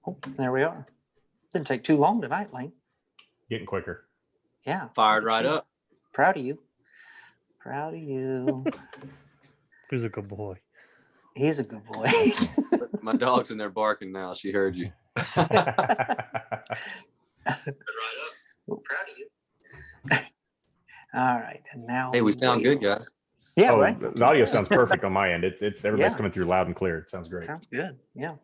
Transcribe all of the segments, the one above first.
Oh, there we are. Didn't take too long tonight, Lane. Getting quicker. Yeah. Fired right up. Proud of you. Proud of you. He's a good boy. He's a good boy. My dog's in there barking now. She heard you. Oh, proud of you. All right. And now. Hey, we sound good, guys. Yeah, Oh, right. the audio sounds perfect on my end. It's everybody's Yeah. coming through loud and clear. It sounds great. Sounds good. Yeah.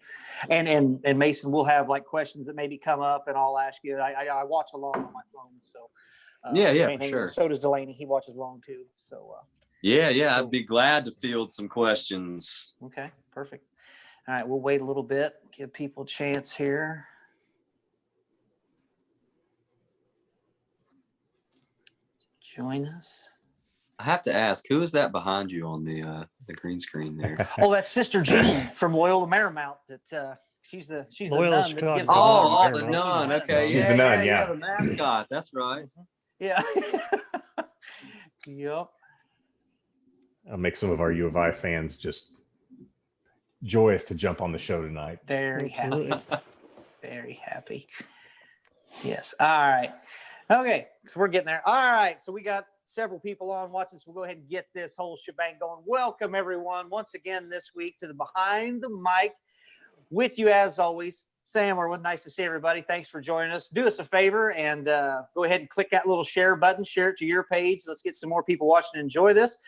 And Mason, we'll have like questions that maybe come up, and I'll ask you. I watch along on my phone, so Yeah, for sure. So does Delaney. He watches along too. So Yeah, So- I'd be glad to field some questions. okay, perfect. All right, we'll wait a little bit, give people a chance here. Join us. I have to ask, who is that behind you on the green screen there? Oh, that's Sister Jean from Loyola Marymount. That she's the Loyola nun that Chicago. gives Oh, the the nun. nun. Okay, She's yeah, the nun, yeah, yeah. the mascot. That's right. Yeah. Yep. I'll make some of our U of I fans just joyous to jump on the show tonight. Very happy. Absolutely. Very happy. Yes. All right. Okay. So we're getting there. All right. So we got several people on watching. So we'll go ahead and get this whole shebang going. Welcome, everyone, once again this week to the Behind the Mic. With you, as always, Sam Irwin. Nice to see everybody. Thanks for joining us. Do us a favor and go ahead and click that little share button. Share it to your page. Let's get some more people watching and enjoy this.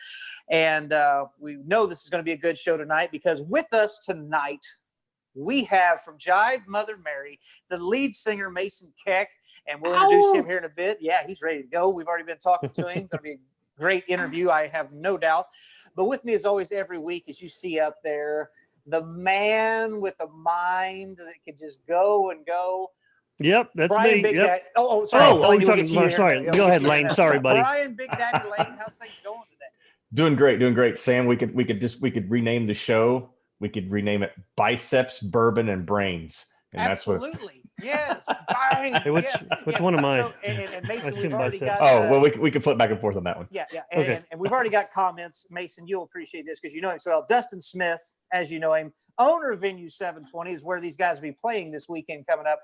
And we know this is going to be a good show tonight because with us tonight, we have from Jive, Mother Mary, the lead singer, Mason Keck. And we'll introduce him here in a bit. Yeah, he's ready to go. We've already been talking to him. It's going to be a great interview, I have no doubt. But with me, as always, every week, as you see up there, the man with a mind that can just go and go. Yep, that's Brian me. Big Yep. Daddy. Oh, sorry. Oh, Delaney, we're we'll talking. get to you here. Sorry, We'll go get ahead, to you Lane. here. Sorry, buddy. Brian Big Daddy Lane, how's things going today? Doing great. Sam, we could rename the show. We could rename it Biceps, Bourbon, and Brains. And Absolutely. Yes. Brian. Hey, which one am I? So, and Mason, assume we've already biceps. got. Oh, well, we can flip back and forth on that one. Yeah. Okay. And we've already got comments. Mason, you'll appreciate this because you know him so well. Dustin Smith, as you know him, owner of Venue 720, is where these guys will be playing this weekend coming up.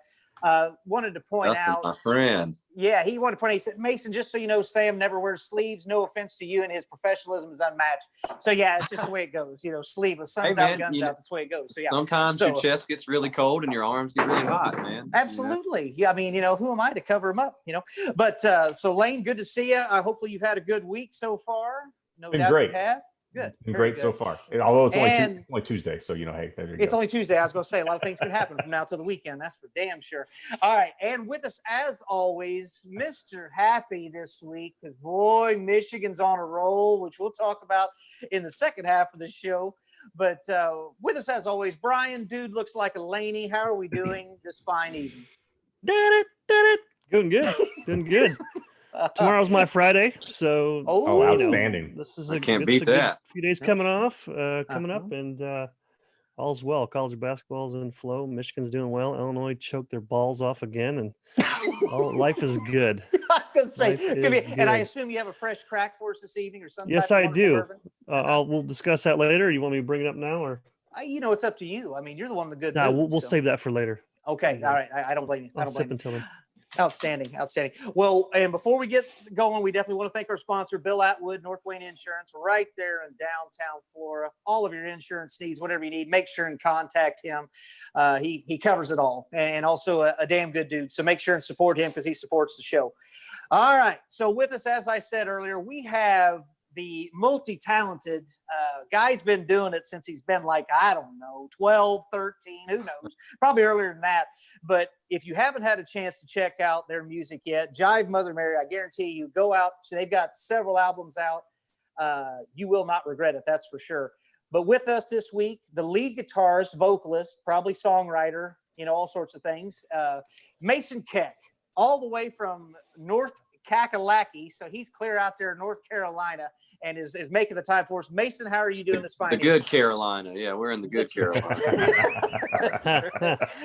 Wanted to point Dustin, out. my friend. Yeah, he wanted to point out. He said, Mason, just so you know, Sam never wears sleeves. No offense to you, and his professionalism is unmatched. So, yeah, it's just the way it goes. You know, sleeveless, sun's Hey, out, man, guns you know, out. That's the way it goes. So, yeah. Sometimes your chest gets really cold and your arms get really hot, man. Absolutely. Yeah, I mean, you know, who am I to cover them up, you know? But so Lane, good to see you. Hopefully you've had a good week so far. No Been doubt great. you have. Good. Been Very great so good. far. Although it's And- only Tuesday, so hey, there you It's go. only Tuesday. I was going to say a lot of things can happen from now till the weekend. That's for damn sure. All right. And with us, as always, Mr. Happy this week, because boy, Michigan's on a roll, which we'll talk about in the second half of the show. But with us, as always, Brian, dude looks like a Laney. How are we doing this fine evening? Did it. Doing good. Doing good. Tomorrow's my Friday, so Oh, you know, outstanding. this is I a can't it's beat a good that. few days coming off, coming up, Uh-huh. and all's well. College basketball's in flow. Michigan's doing well. Illinois choked their balls off again, and life is good. I was going to say, Life give me, is and I good. assume you have a fresh crack for us this evening or something. Yes, I do. We'll discuss that later. You want me to bring it up now, or You know, it's up to you. I mean, you're the one with the good. no? mood, We'll so- save that for later. Okay, all right. I don't blame you. I I'll don't sip blame you. until then. Outstanding. Well, and before we get going, we definitely want to thank our sponsor, Bill Atwood, North Wayne Insurance, right there in downtown Flora. All of your insurance needs, whatever you need, make sure and contact him. He covers it all, and also a damn good dude. So make sure and support him because he supports the show. All right. So with us, as I said earlier, we have the multi-talented guy's been doing it since he's been like, I don't know, 12, 13, who knows, probably earlier than that. But if you haven't had a chance to check out their music yet, Jive, Mother Mary, I guarantee you, go out. So they've got several albums out. You will not regret it, that's for sure. But with us this week, the lead guitarist, vocalist, probably songwriter, you know, all sorts of things, Mason Keck, all the way from North Kakalaki. So he's clear out there in North Carolina and is making the time for us. Mason, how are you doing this fine? The good Carolina. Yeah, we're in the good Carolina.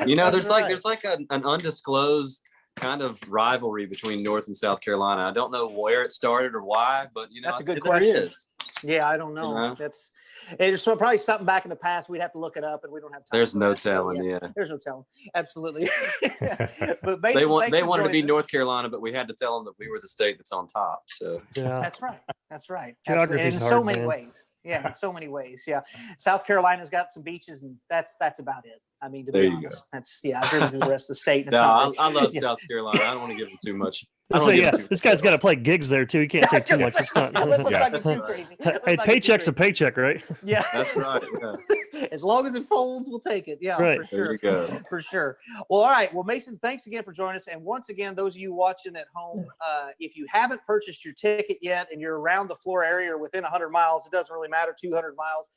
You know, there's like an undisclosed kind of rivalry between North and South Carolina. I don't know where it started or why, but you know, That's a good there question. is. Yeah, I don't know. You know? That's There's probably something back in the past. We'd have to look it up, and we don't have time. There's for no that, so, telling. Yeah. There's no telling. Absolutely. But They Mason, thanks for wanted to be joining us. North Carolina, but we had to tell them that we were the state that's on top. So Yeah. That's right. That's right. Geography's In so hard, many man. ways. Yeah, in so many ways. Yeah. South Carolina's got some beaches, and that's about it. I mean, to There be you honest, I've driven through the rest of the state. And it's no, not I love yeah. South Carolina. I don't want to give them too much. I So don't yeah, give them too this much guy's got to credit. play gigs there too. He can't say too much. It's not. Let's Yeah. not get too That's crazy. Hey, Let's not get too paycheck's a crazy. paycheck, right? Yeah. That's right. Yeah. As long as it folds, we'll take it. Yeah, Right. for There sure. you go. For sure. Well, all right. Well, Mason, thanks again for joining us. And once again, those of you watching at home, if you haven't purchased your ticket yet and you're around the Florida area or within 100 miles, it doesn't really matter, 200 miles.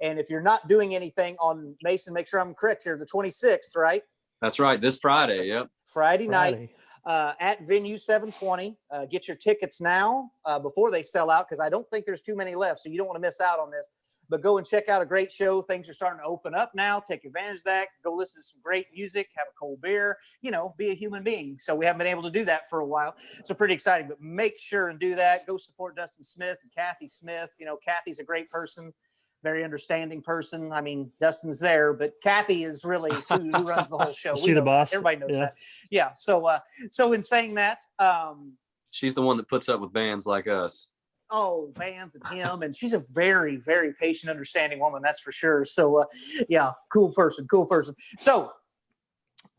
And if you're not doing anything on Mason, make sure I'm correct here, the 26th, right? That's right. This Friday. Yep. Friday night. Friday. At venue 720. Get your tickets now before they sell out, because I don't think there's too many left, so you don't want to miss out on this. But go and check out a great show. Things are starting to open up now. Take advantage of that. Go listen to some great music, have a cold beer, be a human being. So we haven't been able to do that for a while. So pretty exciting, but make sure and do that. Go support Dustin Smith and Kathy Smith. Kathy's a great person. Very understanding person. I mean, Dustin's there, but Kathy is really who runs the whole show. Is We she the know that. boss? Everybody knows Yeah. that. Yeah. So in saying that, She's the one that puts up with bands like us. bands and him, and she's a very, very patient, understanding woman. That's for sure. So, cool person. So,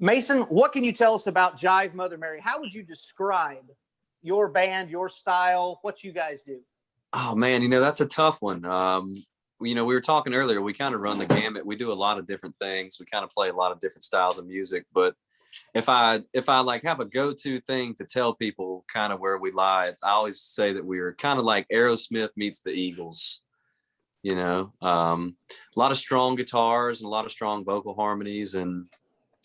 Mason, what can you tell us about Jive Mother Mary? How would you describe your band, your style, what you guys do? Oh man, that's a tough one. We were talking earlier, we kind of run the gamut. We do a lot of different things. We kind of play a lot of different styles of music, but if I like have a go-to thing to tell people kind of where we lie, I always say that we are kind of like Aerosmith meets the Eagles. A lot of strong guitars and a lot of strong vocal harmonies, and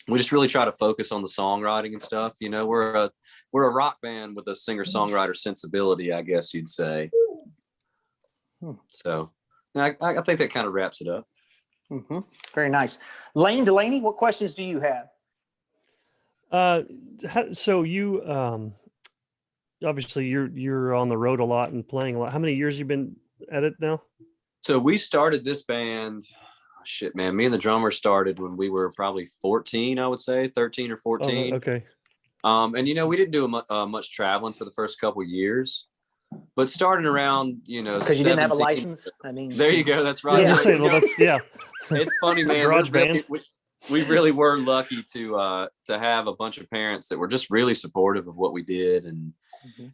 we just really try to focus on the songwriting and stuff. We're a rock band with a singer-songwriter sensibility, I guess you'd say. So I think that kind of wraps it up. Mm-hmm. Very nice. Lane Delaney, what questions do you have? So you obviously you're on the road a lot and playing a lot. How many years you been at it now? So we started this band. Shit, man. Me and the drummer started when we were probably 14, I would say 13 or 14. Okay. And we didn't do much traveling for the first couple of years, but starting around, Because you didn't have a 17 license. I mean, There you go. That's I right. was just saying, well, that's It's funny, man. Garage band. We really were lucky to have a bunch of parents that were just really supportive of what we did, and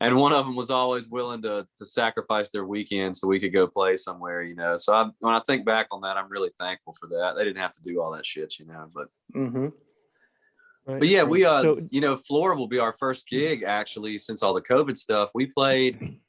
one of them was always willing to sacrifice their weekend so we could go play somewhere. So when I think back on that, I'm really thankful for that. They didn't have to do all that shit, but. Mm-hmm. right. But yeah, we So- Florida will be our first gig actually since all the COVID stuff. We played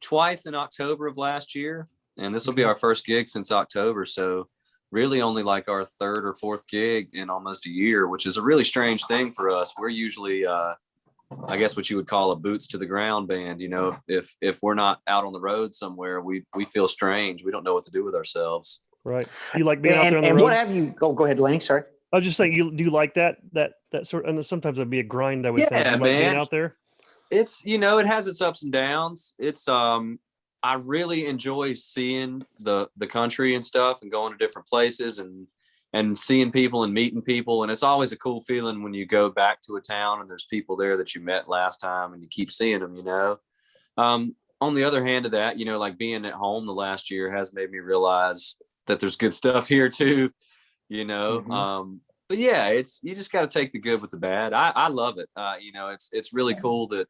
twice in October of last year, and this will be our first gig since October. So really only like our third or fourth gig in almost a year, which is a really strange thing for us. We're usually I guess what you would call a boots to the ground band. If we're not out on the road somewhere, we feel strange. We don't know what to do with ourselves. Right. You like being out And, there on the and road? what have you? Go ahead, Lenny. Sorry. I was just saying, do you like that sort? And sometimes it'd be a grind. I would think. Yeah, You like being man. out there. It's it has its ups and downs. It's I really enjoy seeing the country and stuff, and going to different places and seeing people and meeting people. And it's always a cool feeling when you go back to a town and there's people there that you met last time and you keep seeing them. On the other hand of that, like being at home the last year has made me realize that there's good stuff here too. But yeah, you just got to take the good with the bad. I love it. It's really cool that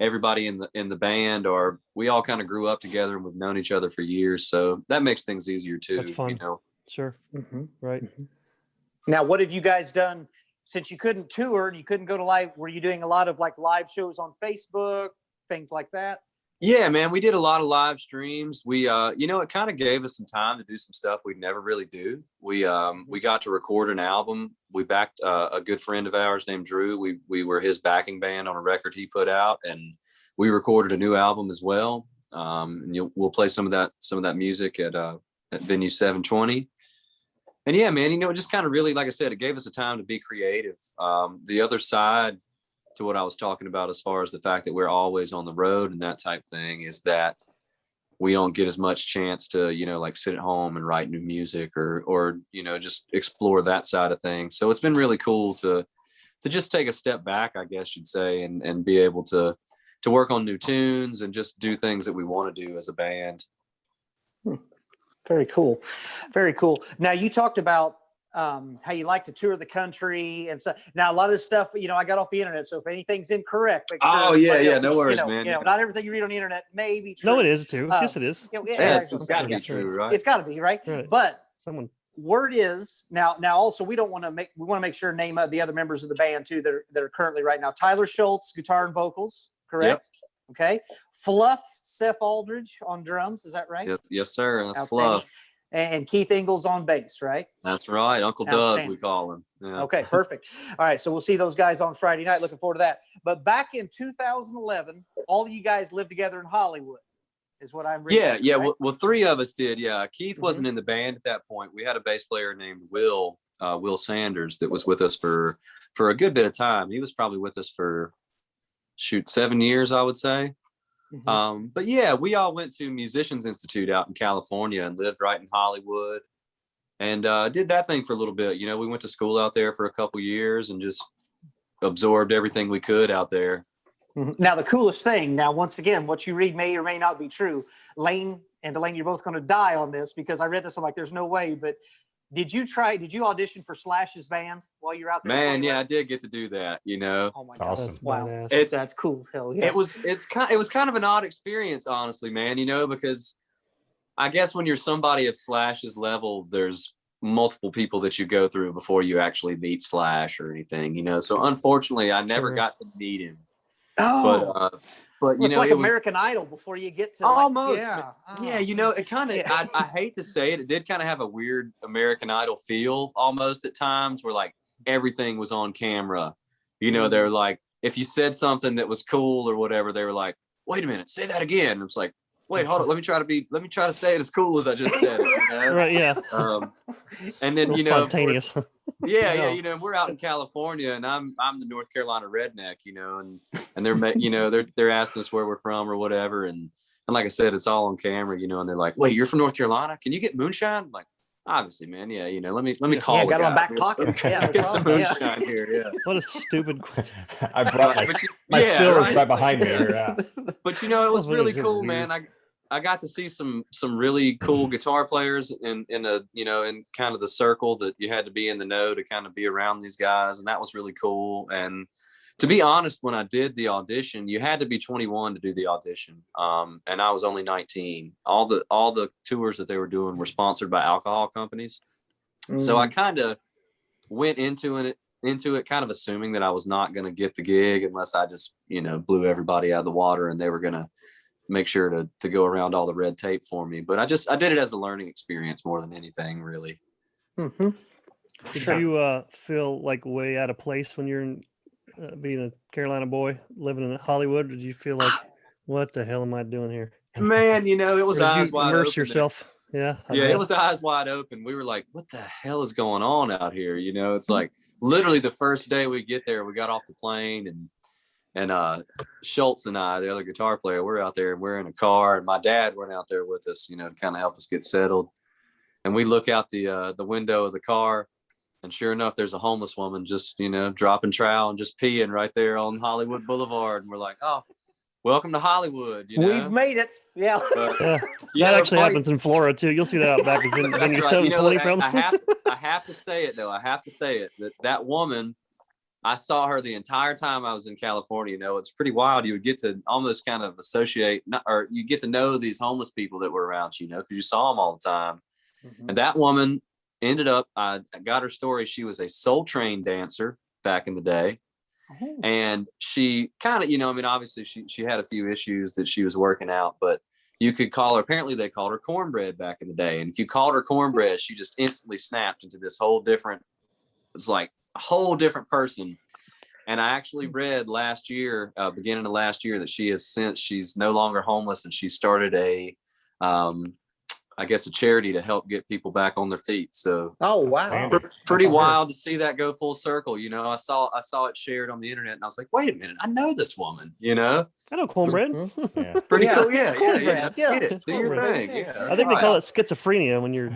everybody in the band we all kind of grew up together and we've known each other for years. So that makes things easier too. That's fun. Sure. Mm-hmm. Right. Now, what have you guys done since you couldn't tour and you couldn't go to live? Were you doing a lot of like live shows on Facebook, things like that? Yeah, man, we did a lot of live streams. We, it kind of gave us some time to do some stuff we'd never really do. We got to record an album. We backed a good friend of ours named Drew. We were his backing band on a record he put out, and we recorded a new album as well. And we'll play some of that music at venue 720. And yeah, man, it just kind of really, like I said, it gave us a time to be creative. The other side to what I was talking about as far as the fact that we're always on the road and that type thing is that we don't get as much chance to, like sit at home and write new music or, just explore that side of things. So it's been really cool to just take a step back, I guess you'd say, and be able to work on new tunes and just do things that we want to do as a band. Very cool. Very cool. Now you talked about how you like to tour the country and stuff. Now a lot of this stuff, I got off the internet, so if anything's incorrect, make sure, Oh yeah, no worries, man. Not everything you read on the internet may be true. No, it is too. Yes, it is. It's got to be true, right? It's got to be right. Right. But Someone. word is now. Also, we want to make sure to name the other members of the band too that are currently right now. Tyler Schultz, guitar and vocals, correct? Yep. Okay. Fluff, Seth Aldridge on drums. Is that right? Yes, sir. That's Fluff. And Keith Ingalls on bass, right? That's right. Uncle Doug, we call him. Yeah. Okay, perfect. All right, so we'll see those guys on Friday night. Looking forward to that. But back in 2011, all of you guys lived together in Hollywood, is what I'm reading. Yeah. Right? Well, three of us did. Yeah. Keith wasn't in the band at that point. We had a bass player named Will Sanders that was with us for a good bit of time. He was probably with us for 7 years, I would say. But yeah, we all went to Musicians Institute out in California and lived right in Hollywood and did that thing for a little bit. We went to school out there for a couple years and just absorbed everything we could out there. Now, the coolest thing, once again, what you read may or may not be true. Lane and Delaney, you're both going to die on this because I read this. I'm like, there's no way. But did you audition for Slash's band while you're out there? Man, yeah, I did get to do that, Oh my God. Awesome. Wow. That's cool as hell. Yeah. It was kind of an odd experience, honestly, man, because I guess when you're somebody of Slash's level, there's multiple people that you go through before you actually meet Slash or anything, so unfortunately I never got to meet him. Oh, but it's like American Idol before you get to almost. Yeah, it kind of. I hate to say it. It did kind of have a weird American Idol feel almost at times, where like everything was on camera. They're like, if you said something that was cool or whatever, they were like, "Wait a minute, say that again." It's like, wait, hold on. Let me try to say it as cool as I just said it. Right. Yeah. And then spontaneous. Yeah. We're out in California, and I'm the North Carolina redneck, and they're asking us where we're from or whatever, and like I said, it's all on camera, and they're like, "Wait, you're from North Carolina? Can you get moonshine?" I'm like, obviously, man. Yeah, let me call. Yeah, got it on back pocket. Yeah, get some moonshine here. Yeah. What a stupid. I brought my still is right behind me here. But it was really cool, man. I got to see some really cool guitar players in kind of the circle that you had to be in the know to kind of be around these guys, and that was really cool. And to be honest, when I did the audition, you had to be 21 to do the audition, and I was only 19. All the tours that they were doing were sponsored by alcohol companies, so I kind of went into it kind of assuming that I was not going to get the gig unless I just blew everybody out of the water, and they were going to make sure to go around all the red tape for me. But I did it as a learning experience more than anything, really. Did you feel like way out of place when you're being a Carolina boy living in Hollywood? Did you feel like, what the hell am I doing here? Man, it was eyes wide open. Immerse yourself. Yeah. It was eyes wide open. We were like, what the hell is going on out here? It's like literally the first day we get there, we got off the plane and Schultz and I, the other guitar player, we're out there and we're in a car, and my dad went out there with us, to kind of help us get settled. And we look out the window of the car, and sure enough, there's a homeless woman just, dropping trowel and just peeing right there on Hollywood Boulevard. And we're like, oh, welcome to Hollywood. We've made it. Yeah. That actually happens in Florida too. You'll see that out back. Then you're 720 from. I have to say it though. That woman, I saw her the entire time I was in California. It's pretty wild. You would get to almost kind of associate, or you get to know these homeless people that were around you, because you saw them all the time. And that woman ended up, I got her story. She was a Soul Train dancer back in the day. And she kind of, obviously she had a few issues that she was working out, but you could call her, apparently they called her cornbread back in the day. And if you called her cornbread, she just instantly snapped into this whole different, it's like a whole different person. And I actually read last year, beginning of last year, that she's no longer homeless, and she started a I guess, a charity to help get people back on their feet. So Oh, wow. pretty wild to see that go full circle. You know, I saw it shared on the internet, and I was like, wait a minute, I know this woman. You know, I know cornbread. Yeah. pretty Yeah. cool. Yeah, Cornbread, yeah. Get it, do your Cornbread. thing. Yeah, I think they call it schizophrenia when you're,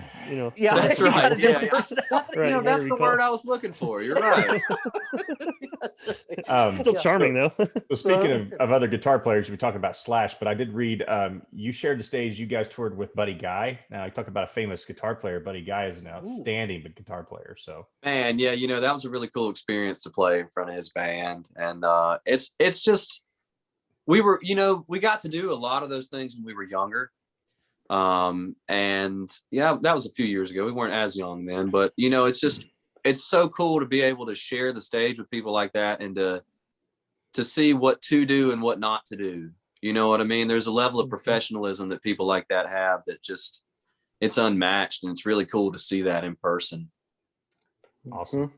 Yeah, That's you got right. a different Yeah. personality. That's Right, you know whatever that's you the call word it. I was looking for. You're right. That's right. Still Yeah. charming though. So speaking of other guitar players, we talked about Slash, but I did read you shared the stage. You guys toured with Buddy Guy. Now, I talk about a famous guitar player. Buddy Guy is an outstanding guitar player. So, Man, yeah, you know, that was a really cool experience to play in front of his band. And it's just, we got to do a lot of those things when we were younger. And yeah, that was a few years ago. We weren't as young then, but you know, it's so cool to be able to share the stage with people like that and to see what to do and what not to do. You know what I mean? There's a level of professionalism that people like that have that just, it's unmatched, and it's really cool to see that in person. awesome.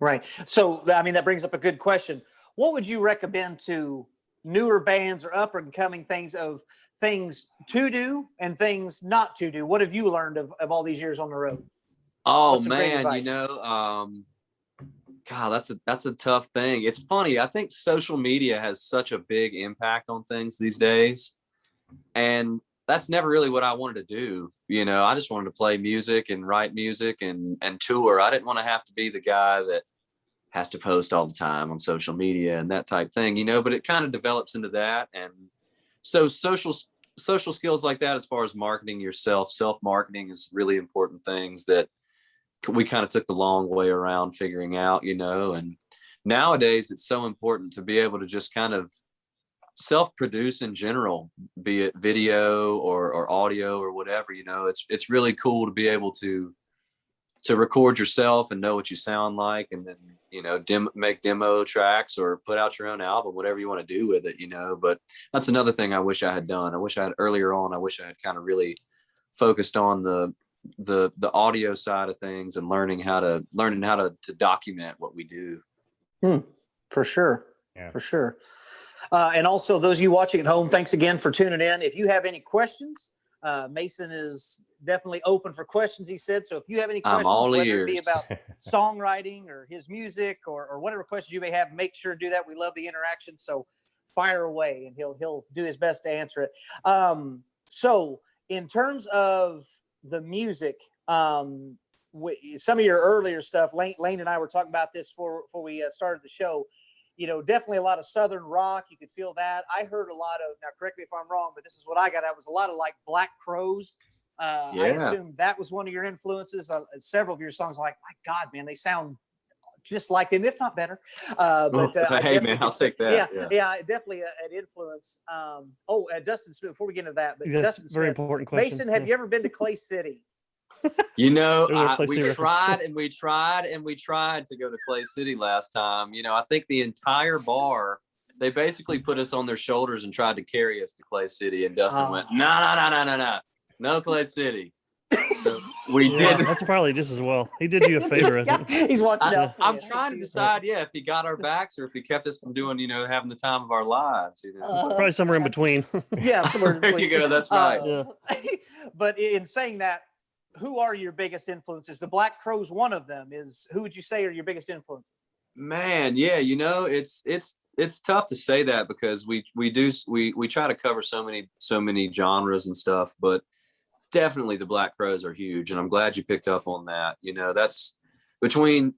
Right. So, I mean, that brings up a good question. What would you recommend to newer bands or up and coming things to do and things not to do? What have you learned of all these years on the road? Oh What's some great man, you advice? know, God, that's a tough thing. It's funny. I think social media has such a big impact on things these days. And that's never really what I wanted to do. You know, I just wanted to play music and write music and tour. I didn't want to have to be the guy that has to post all the time on social media and that type thing, you know, but it kind of develops into that. And so social skills like that, as far as marketing yourself, self-marketing is really important things that we kind of took the long way around figuring out, you know. And nowadays it's so important to be able to just kind of self-produce in general, be it video or audio or whatever, you know. It's really cool to be able to record yourself and know what you sound like, and then, you know, make demo tracks or put out your own album, whatever you want to do with it, you know. But that's another thing I wish I had done. I wish I had earlier on. I wish I had kind of really focused on the audio side of things and learning how to document what we do. For sure. Yeah. For sure. And also those of you watching at home, thanks again for tuning in. If you have any questions, Mason is definitely open for questions, he said. So if you have any questions, I'm all whether it be ears. about songwriting or his music or whatever questions you may have, make sure to do that. We love the interaction. So fire away and he'll do his best to answer it. So in terms of the music, some of your earlier stuff, Lane and I were talking about this before we started the show. You know, definitely a lot of Southern rock. You could feel that. I heard a lot of, now correct me if I'm wrong, but this is what I got. It was a lot of like Black Crowes. I assume that was one of your influences. Several of your songs, like, my God, man, they sound just like them, if not better. Hey man, I'll take that. Yeah, definitely an influence. Dustin Smith, before we get into that, but That's Dustin a very Smith, important question. Mason, have you ever been to Clay City? You know, Ooh, that place we too. tried to go to Clay City last time. You know, I think the entire bar, they basically put us on their shoulders and tried to carry us to Clay City. And Dustin went, no Clay City. So we Yeah, did. that's probably just as well. He did you a favor, I think. He's watching out. I'm trying to decide, if he got our backs or if he kept us from doing, you know, having the time of our lives. You know, Probably somewhere in between. Yeah, somewhere in there between. you go. That's right. But in saying that, who are your biggest influences? The Black Crowes, one of them is. Who would you say are your biggest influences? Man, yeah, you know, it's tough to say that because we try to cover so many genres and stuff, but definitely the Black Crowes are huge, and I'm glad you picked up on that. You know, that's between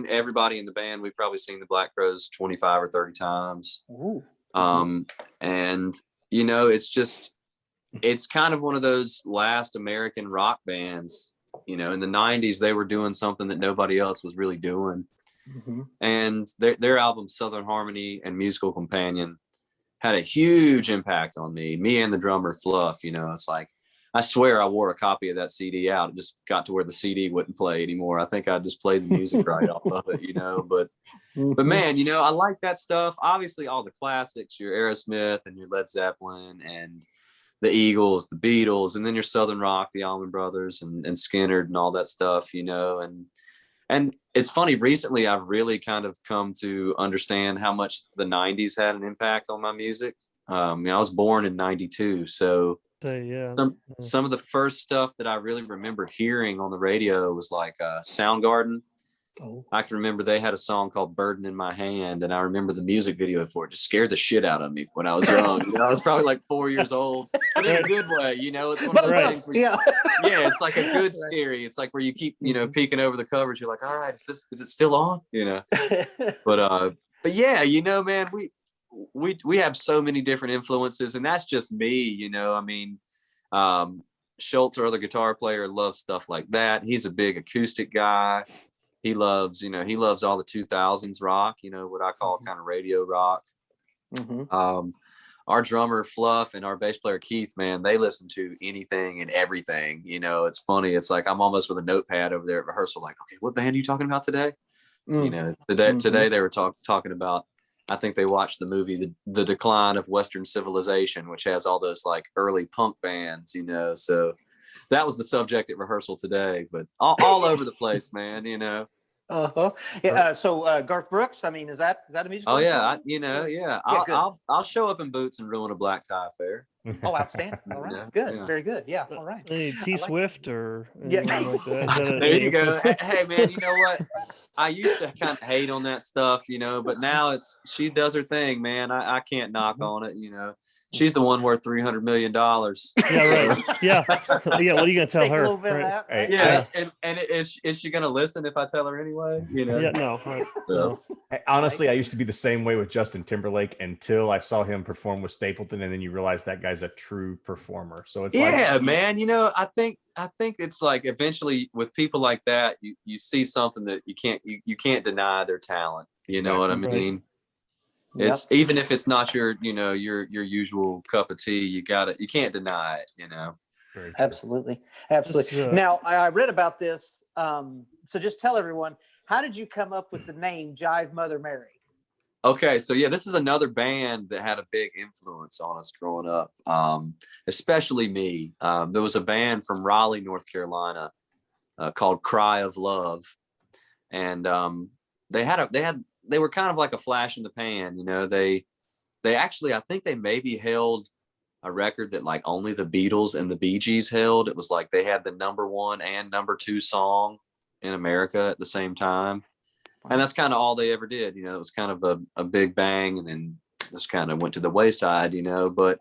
everybody in the band, we've probably seen the Black Crowes 25 or 30 times. Ooh. And you know, it's kind of one of those last American rock bands. You know, in the 90s, they were doing something that nobody else was really doing. And their album Southern Harmony and Musical Companion had a huge impact on me and the drummer Fluff. You know, it's like, I swear I wore a copy of that CD out. It just got to where the CD wouldn't play anymore. I think I just played the music right off of it, you know. But man, you know, I like that stuff. Obviously, all the classics, your Aerosmith and your Led Zeppelin and the Eagles, the Beatles, and then your Southern rock, the Allman Brothers and Skynyrd and all that stuff, you know. And it's funny, recently I've really kind of come to understand how much the 90s had an impact on my music. I was born in 92, so Yeah. Some of the first stuff that I really remember hearing on the radio was like Soundgarden. Oh. I can remember they had a song called Burden in My Hand, and I remember the music video for it just scared the shit out of me when I was young. I was probably like 4 years old, but in a good way. It's one of those things where Yeah. yeah, it's like a good Right. scary. It's like where you keep, peeking over the covers. You're like, all right, is it still on? But yeah, man, we have so many different influences, and that's just me. I mean, Schultz, our other guitar player, loves stuff like that. He's a big acoustic guy. He loves all the 2000s rock, what I call kind of radio rock. Our drummer Fluff and our bass player Keith, man, they listen to anything and everything. It's funny. It's like I'm almost with a notepad over there at rehearsal, like, okay, what band are you talking about today? Today they were talking about, I think they watched the movie The Decline of Western Civilization, which has all those like early punk bands, so that was the subject at rehearsal today. But all over the place, man. Yeah. So Garth Brooks, I mean, is that a musical? Oh yeah, influence? yeah. Good. I'll show up in boots and ruin a black tie affair. Oh, outstanding. All right. Yeah, Good. yeah. Very good. Yeah. All right. Any T Swift or Yeah. anyone like that? Is that There you go. Hey man, you know what? I used to kind of hate on that stuff, but now she does her thing, man. I can't knock on it, She's the one worth $300 million. Yeah, right. Yeah. Yeah. What are you gonna tell Take her? a little bit of Right. that. Right? Yeah, and is she gonna listen if I tell her anyway? Yeah. No. Right. So, Honestly, I used to be the same way with Justin Timberlake until I saw him perform with Stapleton, and then you realize that guy's a true performer. So it's yeah, man. I think it's like eventually with people like that, you see something that you can't deny their talent. You know what I mean? Right. It's even if it's not your usual cup of tea, you can't deny it. Very true. Absolutely. Absolutely. Now, I read about this. So just tell everyone, how did you come up with the name Jive Mother Mary? Okay, so yeah, this is another band that had a big influence on us growing up, especially me. There was a band from Raleigh, North Carolina, called Cry of Love, and they were kind of like a flash in the pan. They actually, I think they maybe held a record that like only the Beatles and the Bee Gees held. It was like they had the #1 and #2 song in America at the same time. And that's kind of all they ever did. It was kind of a big bang, and then this kind of went to the wayside, but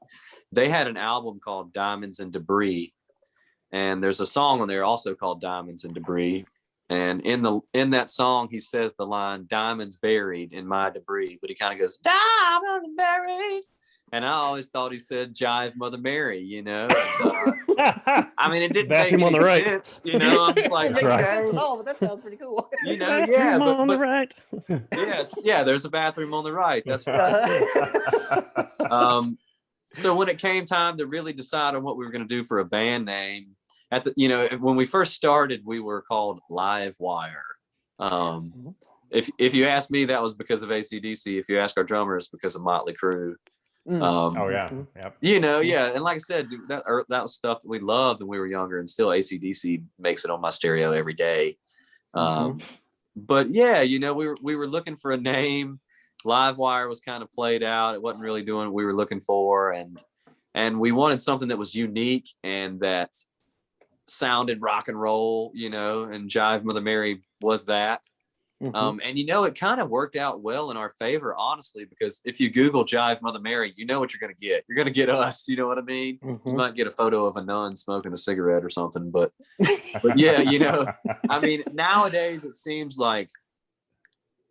they had an album called Diamonds and Debris. And there's a song on there also called Diamonds and Debris. And in that song, he says the line, "Diamonds buried in my debris," but he kind of goes, "Diamonds buried." And I always thought he said Jive Mother Mary, And, I mean, it didn't Bathroom make on any the right. sense, I'm just like, It makes okay. sense at all, but that sounds pretty cool. Yeah, on the but right. yes, yeah, there's a bathroom on the right. That's right. So when it came time to really decide on what we were going to do for a band name, when we first started, we were called Live Wire. If you ask me, that was because of AC/DC. If you ask our drummer, it's because of Motley Crue. Oh yeah, yep. Yeah, and like I said, dude, that was stuff that we loved when we were younger, and still AC/DC makes it on my stereo every day. But yeah, we were looking for a name. Livewire was kind of played out. It wasn't really doing what we were looking for, and we wanted something that was unique and that sounded rock and roll, and Jive Mother Mary was that. And it kind of worked out well in our favor, honestly, because if you Google Jive Mother Mary, you know what you're going to get. You're going to get us, you know what I mean? You might get a photo of a nun smoking a cigarette or something, but yeah, I mean, nowadays it seems like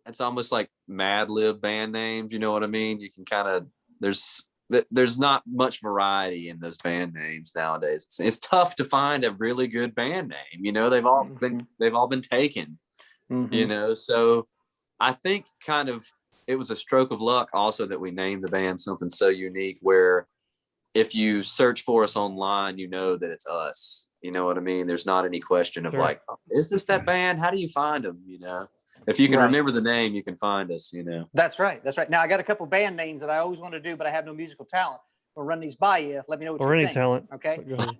it's almost like Mad Lib band names, you know what I mean? You can kind of, there's not much variety in those band names nowadays. It's tough to find a really good band name, they've all been taken. So I think kind of it was a stroke of luck also that we named the band something so unique where if you search for us online, that it's us. You know what I mean? There's not any question of like, is this that band? How do you find them? If you can remember the name, you can find us, That's right. Now I got a couple band names that I always want to do, but I have no musical talent. We'll run these by you. Let me know what you think. Or any talent. Okay. Go ahead.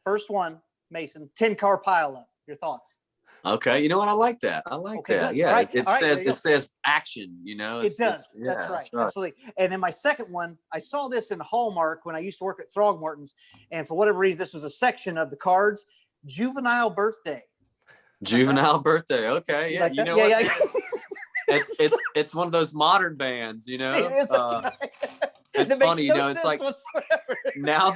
First one, Mason, 10-car pileup. Your thoughts? Okay, you know what? I like that. I like Okay, that. good. Yeah, All right. it All right, there says you go. it says action. You know, It does. yeah, That's right. Absolutely. And then my second one, I saw this in Hallmark when I used to work at Throgmorton's, and for whatever reason, this was a section of the cards. Juvenile birthday. Juvenile birthday. Okay, yeah. Like You that? know Yeah, what, yeah. man? It's one of those modern bands. You know, It is. it's It funny. makes You no know, it's sense like whatsoever.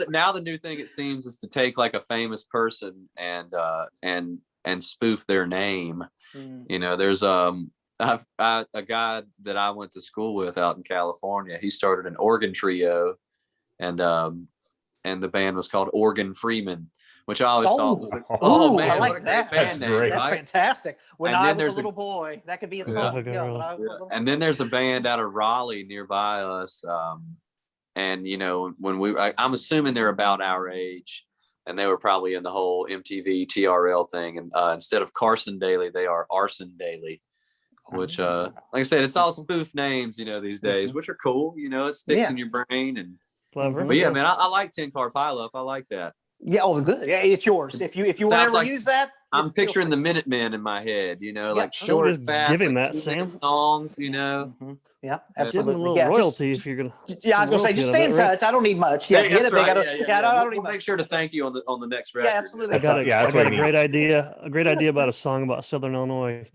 now the new thing it seems is to take like a famous person and spoof their name. You know, there's a guy that I went to school with out in California. He started an organ trio, and the band was called Organ Freeman, which I always thought was like, oh Ooh, man, I like what a that. great band That's name, great. That's right? fantastic. When And I then was a there's little boy, that could be a Yeah. song. Like a Yeah, when girl. I was a Yeah. little And then there's a band out of Raleigh nearby us. And you know, when I'm assuming they're about our age, and they were probably in the whole MTV TRL thing. And instead of Carson Daly, they are Arson Daly, which, like I said, it's all spoof names, you know, these days, which are cool. You know, it sticks in your brain. And Clever. but yeah, man, I like 10-car pileup. I like that. Yeah, oh, good. Yeah, it's yours. If you want to Sounds ever like use that, I'm just feel picturing free. the Minutemen in my head, you know, Yeah, like sure. short, Just fast, give him like that, 2-minute Sam. songs, you know. Yeah, Yeah. Give him a absolutely. little Yeah, royalty if you're gonna. yeah, I was gonna say, just stay in touch. I don't need much. Yeah, if you hit That's it big, right. I don't. Yeah. I don't We'll need make much. sure to thank you on the next record. Yeah, absolutely. I got a, Yeah, I that's got what a we great idea. A great idea about a song about Southern Illinois.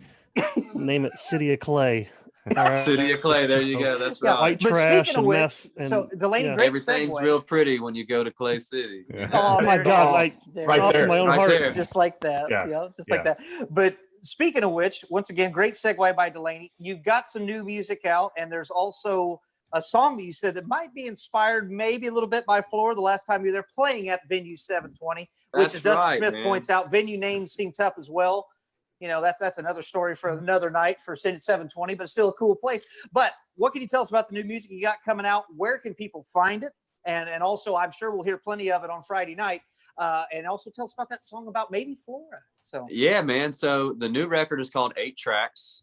Name it City of Clay. All right. City of Clay. There you go. That's Yeah, right. White but trash speaking of and which, meth. And, so Delaney, yeah. great Everything's segue. real pretty when you go to Clay City. Yeah. Oh, my there it God, is. There right it off is. there. my own Right heart. there. Just like that. Yeah. Yeah, just like Yeah. that. But speaking of which, once again, great segue by Delaney. You got some new music out, and there's also a song that you said that might be inspired maybe a little bit by Flora the last time you were there playing at Venue 720, which, That's as Dustin right, Smith man. points out, venue names seem tough as well. You know, that's another story for another night for 720, but still a cool place. But what can you tell us about the new music you got coming out? Where can people find it? And also, I'm sure we'll hear plenty of it on Friday night. And also tell us about that song about maybe Flora. So Yeah, man. So the new record is called 8 Tracks.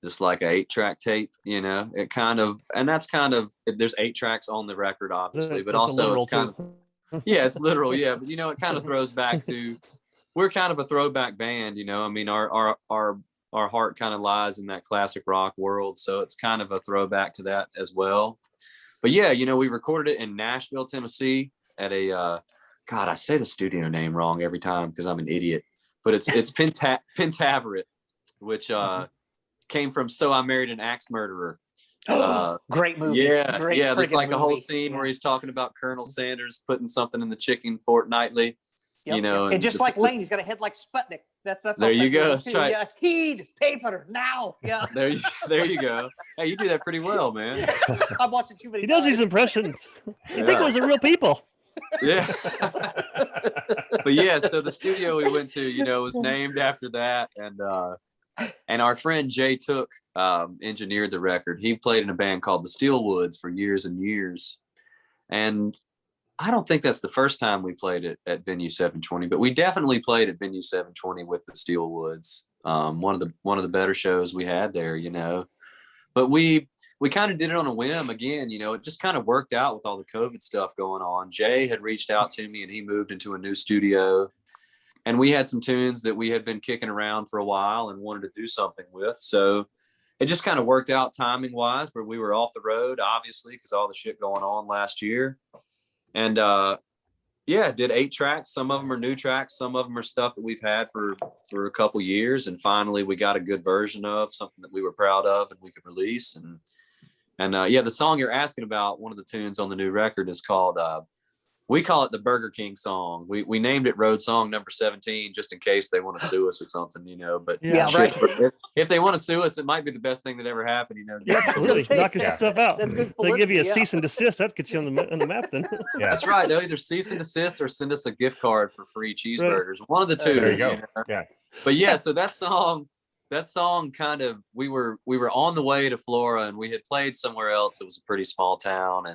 Just like a 8-track tape, you know, it kind of, and that's kind of, there's 8 tracks on the record, obviously, but That's a also literal it's kind too. of, yeah, it's literal. Yeah. But you know, it kind of throws back to, we're kind of a throwback band, you know, I mean, our heart kind of lies in that classic rock world. So it's kind of a throwback to that as well. But yeah, you know, we recorded it in Nashville, Tennessee at a, God, I say the studio name wrong every time because I'm an idiot, but it's Pentaveret, which came from So I Married an Axe Murderer. great movie. Yeah, Great yeah. There's friggin' like a whole movie. scene Yeah. where he's talking about Colonel Sanders putting something in the chicken fortnightly. Yep, You know, and just the- like Lane, he's got a head like Sputnik. That's There all you that go, movie, that's too. right. Yeah, heed paper now. Yeah, there you go. Hey, you do that pretty well, man. I've watched it too many He times. does these impressions. You think Yeah. it was the real people? Yeah. But yeah, so the studio we went to, you know, was named after that, and our friend Jay Took engineered the record. He played in a band called the Steelwoods for years and years, and I don't think that's the first time we played it at Venue 720, but we definitely played at Venue 720 with the Steelwoods. One of the better shows we had there, you know. But we kind of did it on a whim again, you know. It just kind of worked out with all the COVID stuff going on. Jay had reached out to me, and he moved into a new studio, and we had some tunes that we had been kicking around for a while and wanted to do something with. So it just kind of worked out timing wise, where we were off the road, obviously, because all the shit going on last year. And yeah, did 8 tracks. Some of them are new tracks. Some of them are stuff that we've had for a couple years. And finally, we got a good version of something that we were proud of and we could release. And yeah, the song you're asking about, one of the tunes on the new record is called, we call it the Burger King song. We named it Road Song Number 17 just in case they want to sue us or something, you know. But Yeah, shit, right. if they want to sue us, it might be the best thing that ever happened, you know. Yeah, absolutely. say, Knock your yeah. stuff out. That's good They give you a publicity, yeah. cease and desist. That gets you on the map then. Yeah. That's right. They'll either cease and desist or send us a gift card for free cheeseburgers. One of the two. There you go. know? Yeah. But yeah, so that song kind of, we were on the way to Flora, and we had played somewhere else. It was a pretty small town,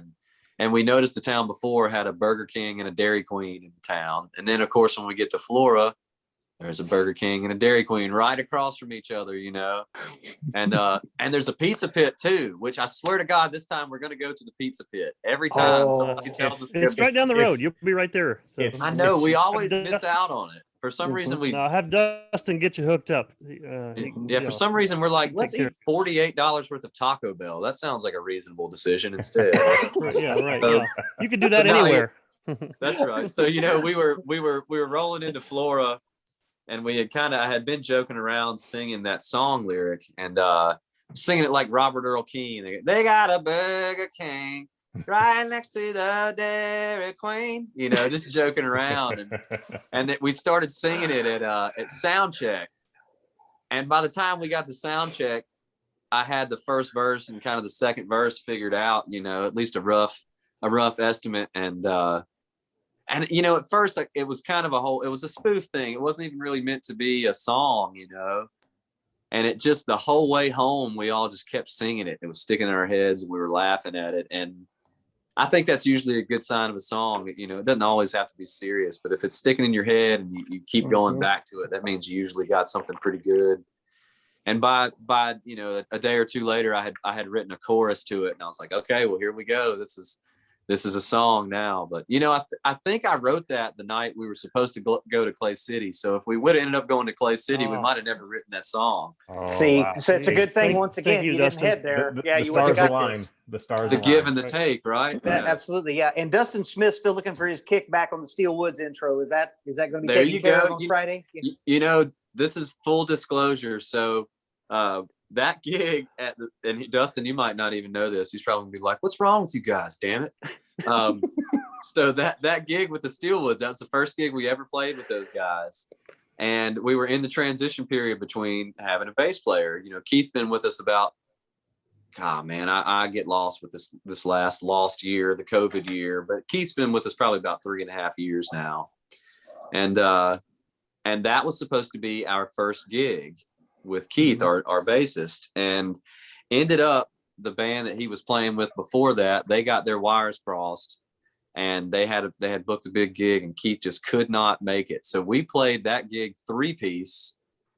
and we noticed the town before had a Burger King and a Dairy Queen in the town. And then of course, when we get to Flora, there's a Burger King and a Dairy Queen right across from each other, you know. And there's a pizza pit too, which I swear to God, this time we're going to go to the pizza pit every time. Oh, Somebody tells us It's right down the It's- road. You'll be right there. So I know we always I've done- miss out on it. For some reason, No, I'll have Dustin get you hooked up. for some reason, we're like, let's eat $48 worth of Taco Bell. That sounds like a reasonable decision instead. Yeah, right. So- Yeah, you could do that So now anywhere. That's right. So we were rolling into Flora, and I had been joking around singing that song lyric and singing it like Robert Earl Keen. They got a Burger King right next to the Dairy Queen. Just joking around, and we started singing it at sound check. And by the time we got to sound check, I had the first verse and kind of the second verse figured out. At least a rough estimate, and at first it was kind of it was a spoof thing. It wasn't even really meant to be a song, and it just, the whole way home, we all just kept singing it. It was sticking in our heads and we were laughing at it. And I think that's usually a good sign of a song. It doesn't always have to be serious, but if it's sticking in your head and you keep going back to it, that means you usually got something pretty good. And by a day or two later, I had written a chorus to it, and I was like, okay, well, here we go. This is a song now. But I think I wrote that the night we were supposed to go to Clay City. So if we would have ended up going to Clay City, we might have never written that song. See, wow. so it's a good thing. Once again, Thank you, you didn't Dustin. head there. The You wouldn't have stars got align. this. The stars The align. give and the take, right? Yeah, absolutely, yeah. And Dustin Smith's still looking for his kick back on the Steel Woods intro. Is that going to be There taken you care go. of on Friday? This is full disclosure. So that gig and Dustin, you might not even know this. He's probably gonna be like, "What's wrong with you guys? Damn it!" So that gig with the Steelwoods, that was the first gig we ever played with those guys, and we were in the transition period between having a bass player. Keith's been with us about, God, man, I get lost with this last lost year, the COVID year, but Keith's been with us probably about 3.5 years now, and that was supposed to be our first gig with Keith, our bassist, and ended up the band that he was playing with before that, they got their wires crossed, and they had booked a big gig, and Keith just could not make it. So we played that gig 3-piece.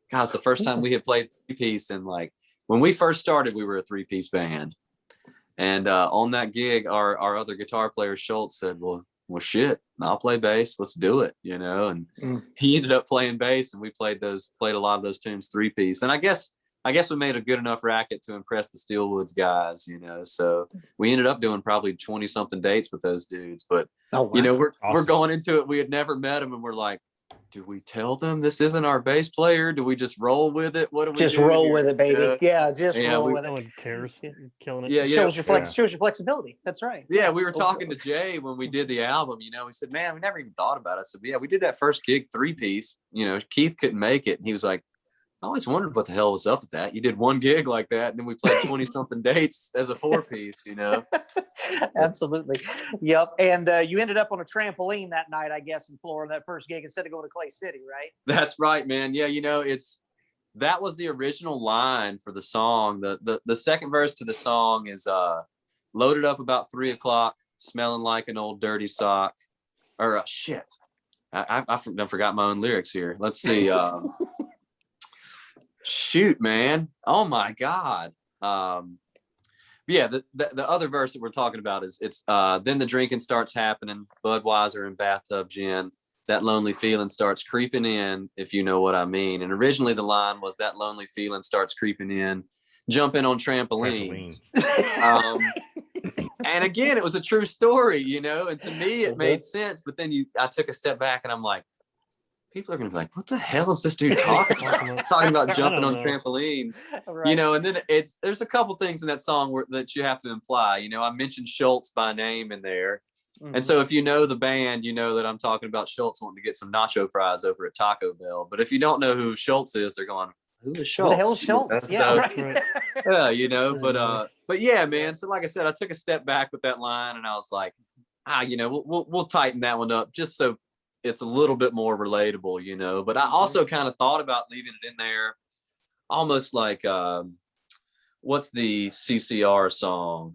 God, it's the first time we had played 3-piece, and like when we first started, we were a 3-piece band. And on that gig, our other guitar player Schultz said, well, shit, I'll play bass. Let's do it, And he ended up playing bass, and we played a lot of those tunes 3-piece. And I guess we made a good enough racket to impress the Steelwoods guys, So we ended up doing probably 20 something dates with those dudes. But we're going into it. We had never met them, and we're like, do we tell them this isn't our bass player? Do we just roll with it? What do we just do roll here? with it, baby? Yeah, just roll with No it. one cares. You're killing it. Yeah, Shows your flexibility. That's right. Yeah, we were talking to Jay when we did the album. He said, "Man, we never even thought about it." I said, "Yeah, we did that first gig 3-piece. Keith couldn't make it, and he was like, I always wondered what the hell was up with that. You did one gig like that, and then we played 20 something dates as a 4-piece, Absolutely. Yep. And you ended up on a trampoline that night, I guess, in Florida, that first gig, instead of going to Clay City, right? That's right, man. Yeah, that was the original line for the song. The second verse to the song is loaded up about 3 o'clock, smelling like an old dirty sock. Or shit. I forgot my own lyrics here. Let's see. Shoot, man. Oh my God. Yeah, the other verse that we're talking about is then the drinking starts happening, Budweiser and bathtub gin. That lonely feeling starts creeping in, if you know what I mean. And originally the line was that lonely feeling starts creeping in, jumping on trampolines. And again, it was a true story, and to me it made sense. But then I took a step back, and I'm like, people are going to be like, what the hell is this dude talking about? He's talking about jumping on trampolines, Right. And then there's a couple things in that song that you have to imply. I mentioned Schultz by name in there. Mm-hmm. And so if you know the band, you know that I'm talking about Schultz wanting to get some nacho fries over at Taco Bell. But if you don't know who Schultz is, they're going, who is Schultz? Who the hell is Schultz? Yeah, right. Yeah, but yeah, man. So like I said, I took a step back with that line, and I was like, we'll tighten that one up just so it's a little bit more relatable, But I also kind of thought about leaving it in there, almost like what's the CCR song?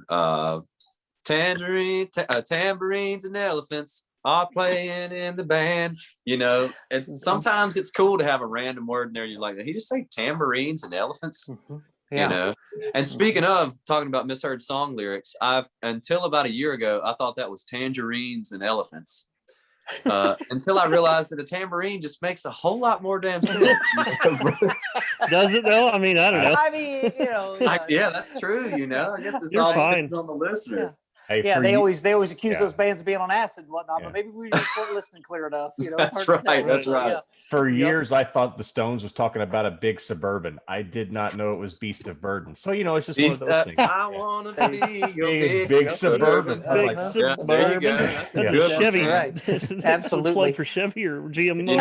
Tambourines and elephants are playing in the band. It's sometimes it's cool to have a random word in there. You're like, did he just say tambourines and elephants? Mm-hmm. Yeah. And speaking of talking about misheard song lyrics, until about a year ago, I thought that was tangerines and elephants. until I realized that a tambourine just makes a whole lot more damn sense. Does it though? I mean, I don't know. I mean, you know, Yeah, that's true. I guess it's You're all fine. depends on the listener. Hey, yeah, for they you- always accuse yeah. those bands of being on acid and whatnot, Yeah. but maybe we just weren't listening clear enough. You know, it's That's hard to right, tell. that's So, right. yeah. For Yep. years, I thought the Stones was talking about a big Suburban. I did not know it was Beast of Burden. So it's just one of those things. I wanna be your Big Suburban. I Big like that. Yeah, there you go. Suburban. That's That's a a good one, Chevy. man. That's a Absolutely. plug for Chevy or GMO.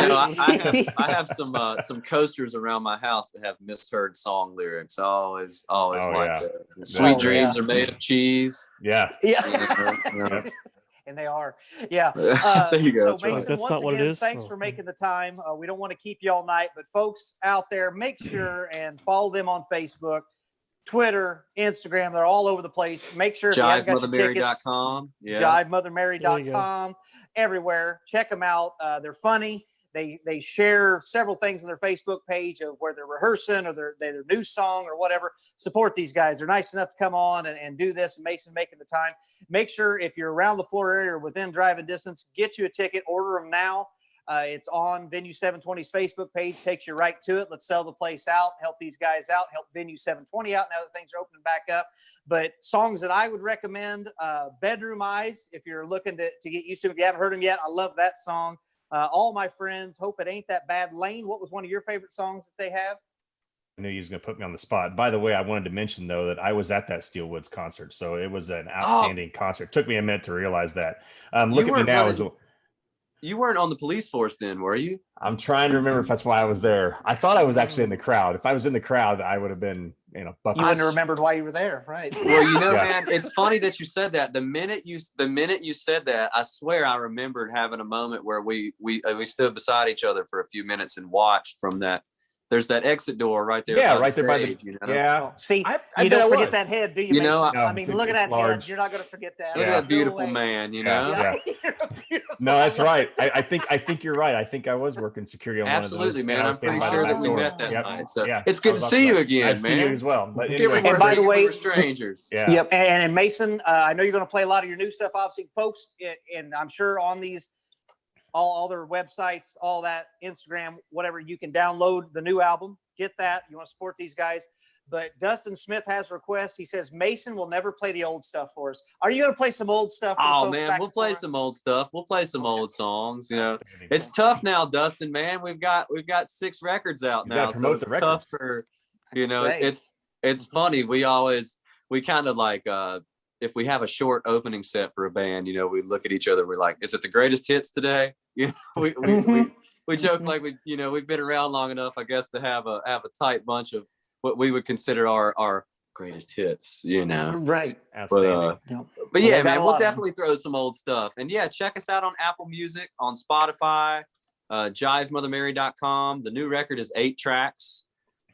I have some coasters around my house that have misheard song lyrics. I always Oh, like yeah. that. Sweet Oh, dreams yeah. are made of cheese. Yeah. Yeah. Yeah. And they are. Yeah. There you go. So That's right. Mason, That's once not what it again, is? thanks Oh. for making the time. We don't want to keep you all night, but folks out there, make sure and follow them on Facebook, Twitter, Instagram. They're all over the place. Make sure if you haven't got your tickets, JiveMotherMary.com. Yeah. JiveMotherMary.com, everywhere. Check them out. They're funny. They share several things on their Facebook page of where they're rehearsing or their new song or whatever. Support these guys. They're nice enough to come on and do this. And Mason making the time. Make sure if you're around the Florida area or within driving distance, get you a ticket. Order them now. It's on Venue 720's Facebook page. Takes you right to it. Let's sell the place out. Help these guys out. Help Venue 720 out now that things are opening back up. But songs that I would recommend, Bedroom Eyes, if you're looking to get used to them. If you haven't heard them yet, I love that song. All My Friends, Hope It Ain't That Bad. Lane, what was one of your favorite songs that they have? I knew you was going to put me on the spot. By the way, I wanted to mention, though, that I was at that Steel Woods concert. So it was an outstanding concert. Took me a minute to realize that. Look at me now. You weren't on the police force then, were you? I'm trying to remember if that's why I was there. I thought I was actually in the crowd. If I was in the crowd, I would have been, You wouldn't have remembered why you were there, right? Well, Yeah. man, it's funny that you said that. The minute you said that, I swear I remembered having a moment where we stood beside each other for a few minutes and watched from that. There's that exit door right there. Yeah, by right the there by stage, the. Yeah. See, I you bet don't I forget was. that head, do you, You Mason? know, I mean, look at that large. head. You're not going to forget that. Look at Yeah. that beautiful No way. man. Yeah. No, that's right. I think you're right. I think I was working security on Absolutely, one of those. man. I I'm was standing pretty by sure the that back we door. met that Yep. night. So Yeah. it's good to see you again, Nice to see man. you as well. But Can't anyway, remember And by the you way- were strangers. yeah. Yep. And Mason, I know you're going to play a lot of your new stuff, obviously, folks. And I'm sure on these, all their websites, all that, Instagram, whatever, you can download the new album. Get that. You want to support these guys. But Dustin Smith has a request. He says Mason will never play the old stuff for us. Are you going to play some old stuff? For the Oh folks man, back we'll in play Florida? some old stuff. We'll play some old songs. Outstanding. It's tough now, Dustin. Man, we've got 6 records out You gotta now, so promote it's the tough records. for Say. it's funny. We kind of like if we have a short opening set for a band, we look at each other. We're like, is it the greatest hits today? We joke like we've been around long enough, I guess, to have a tight bunch of what we would consider our greatest hits. Right. Outstanding. But Well, yeah, they got a man, we'll lot of them. definitely throw some old stuff. And yeah, check us out on Apple Music, on Spotify, JiveMotherMary.com. The new record is 8 tracks.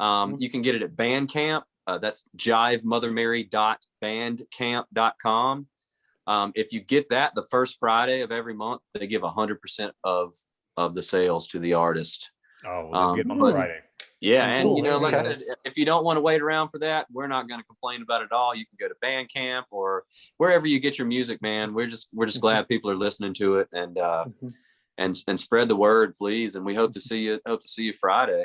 You can get it at Bandcamp. That's JiveMotherMary.bandcamp.com. If you get that the first Friday of every month, they give 100% of the sales to the artist. Oh, well, get on but- Friday. Yeah, and Cool. like I Okay. said, if you don't want to wait around for that, we're not going to complain about it at all. You can go to Bandcamp or wherever you get your music, man. We're just glad people are listening to it and spread the word, please. And we hope to see you Friday.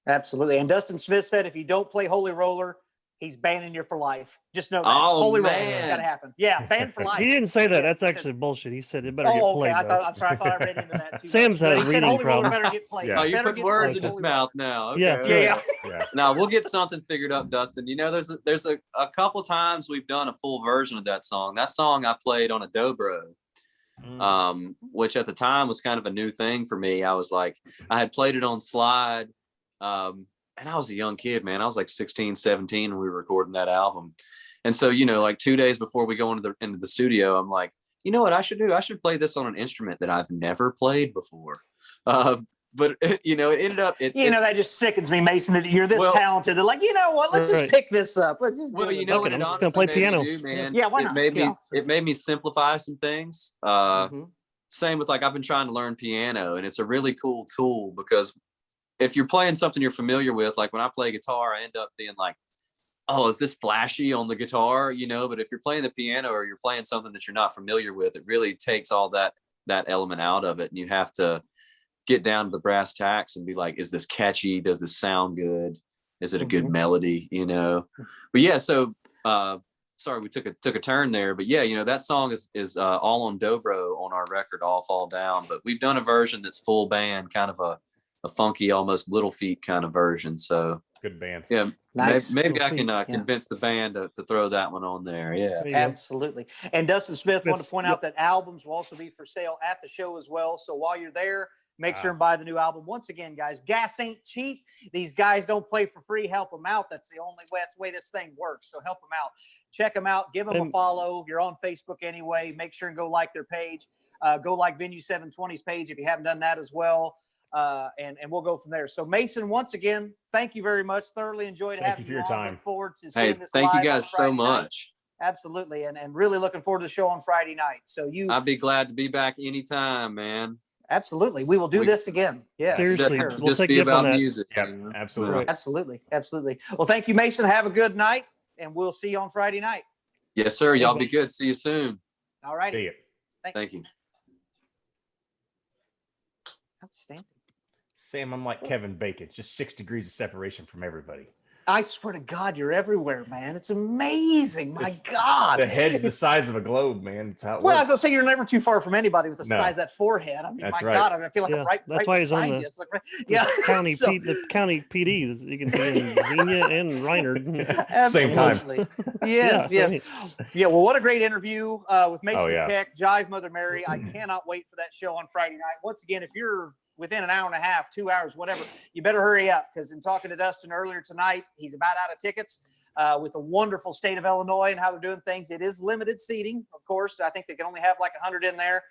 Absolutely. And Dustin Smith said, if you don't play Holy Roller, he's banning you for life. Just know that. Oh, Holy Roller. man. It's got to happen. Yeah, banned for life. He didn't say that. Yeah, That's he said- actually bullshit. He said it better get Oh, okay. played. though. I'm sorry. I thought I read into that too. Sam's much. had But a he said reading Holy Roller problem. better get played. Yeah. Oh, you Better put get words played. in his Holy mouth now. Okay. Yeah, Yeah. Yeah. Now we'll get something figured up, Dustin. There's a couple times we've done a full version of that song. That song I played on a dobro, which at the time was kind of a new thing for me. I was like, I had played it on slide, and I was a young kid, man. I was like 16, 17 when we were recording that album. And so, like 2 days before we go into the studio, I'm like, you know what I should do? I should play this on an instrument that I've never played before. But it ended up. That just sickens me, Mason, that you're this Well- talented. They're like, you know what? Let's just Right. pick this up. Let's just Well, do it. what I'm it just gonna honestly play made piano. me do, man. Yeah, why it not? made me Yeah. it made me simplify some things. Mhm. Same with I've been trying to learn piano, and it's a really cool tool because if you're playing something you're familiar with, like when I play guitar, I end up being like, oh, is this flashy on the guitar? But if you're playing the piano or you're playing something that you're not familiar with, it really takes all that that element out of it, and you have to get down to the brass tacks and be like, is this catchy? Does this sound good? Is it a good melody? You know? But yeah, so sorry, we took a turn there, but yeah, you know, that song is all on dobro on our record, All Fall Down, but we've done a version that's full band, kind of a funky, almost Little Feat kind of version. So Good band. yeah, Nice. maybe I Little can Feat, convince the band to throw that one on there. Yeah. There you go. Absolutely. And Dustin Smith wanted to That's- point out that albums will also be for sale at the show as well. So while you're there, make sure and buy the new album. Once again, guys, gas ain't cheap. These guys don't play for free. Help them out. That's the only way. That's the way this thing works. So help them out. Check them out. Give them a follow. You're on Facebook anyway. Make sure and go like their page. Go like Venue 720's page if you haven't done that as well. And we'll go from there. So Mason, once again, thank you very much. Thoroughly enjoyed Thank having you for your on. time. Look forward to seeing Hey, this thank you live on guys so Friday night. much. Absolutely. And really looking forward to the show on Friday night. So I'd be glad to be back anytime, man. absolutely. We will do this again. Yeah. Seriously, sure. we'll Just take be you up on about that. music. Yep, you know? absolutely. Right. Absolutely. Absolutely. Well, thank you, Mason. Have a good night. And we'll see you on Friday night. Yes, sir. Y'all be Everybody. good. See you soon. All righty. See you. Thank you. Outstanding. Sam, I'm like Kevin Bacon, just 6 degrees of separation from everybody. I swear to God, you're everywhere, man. It's amazing. My It's- God. The head's the size of a globe, man. It's how it Well, I was works. going to say you're never too far from anybody with the No. size of that forehead. I mean, That's my right. God, I feel like Yeah, I'm right, that's right why he's on beside the- you. It's like, The yeah. county So- the county PDs. You can be in Xenia and Reiner. Same time. Absolutely. Yes, Yeah, yes. right. Yeah, well, what a great interview with Mason yeah. Peck, Jive Mother Mary. I cannot wait for that show on Friday night. Once again, if you're within an hour and a half, 2 hours, whatever, you better hurry up, because in talking to Dustin earlier tonight, he's about out of tickets with the wonderful state of Illinois and how they're doing things. It is limited seating, of course. I think they can only have like 100 in there.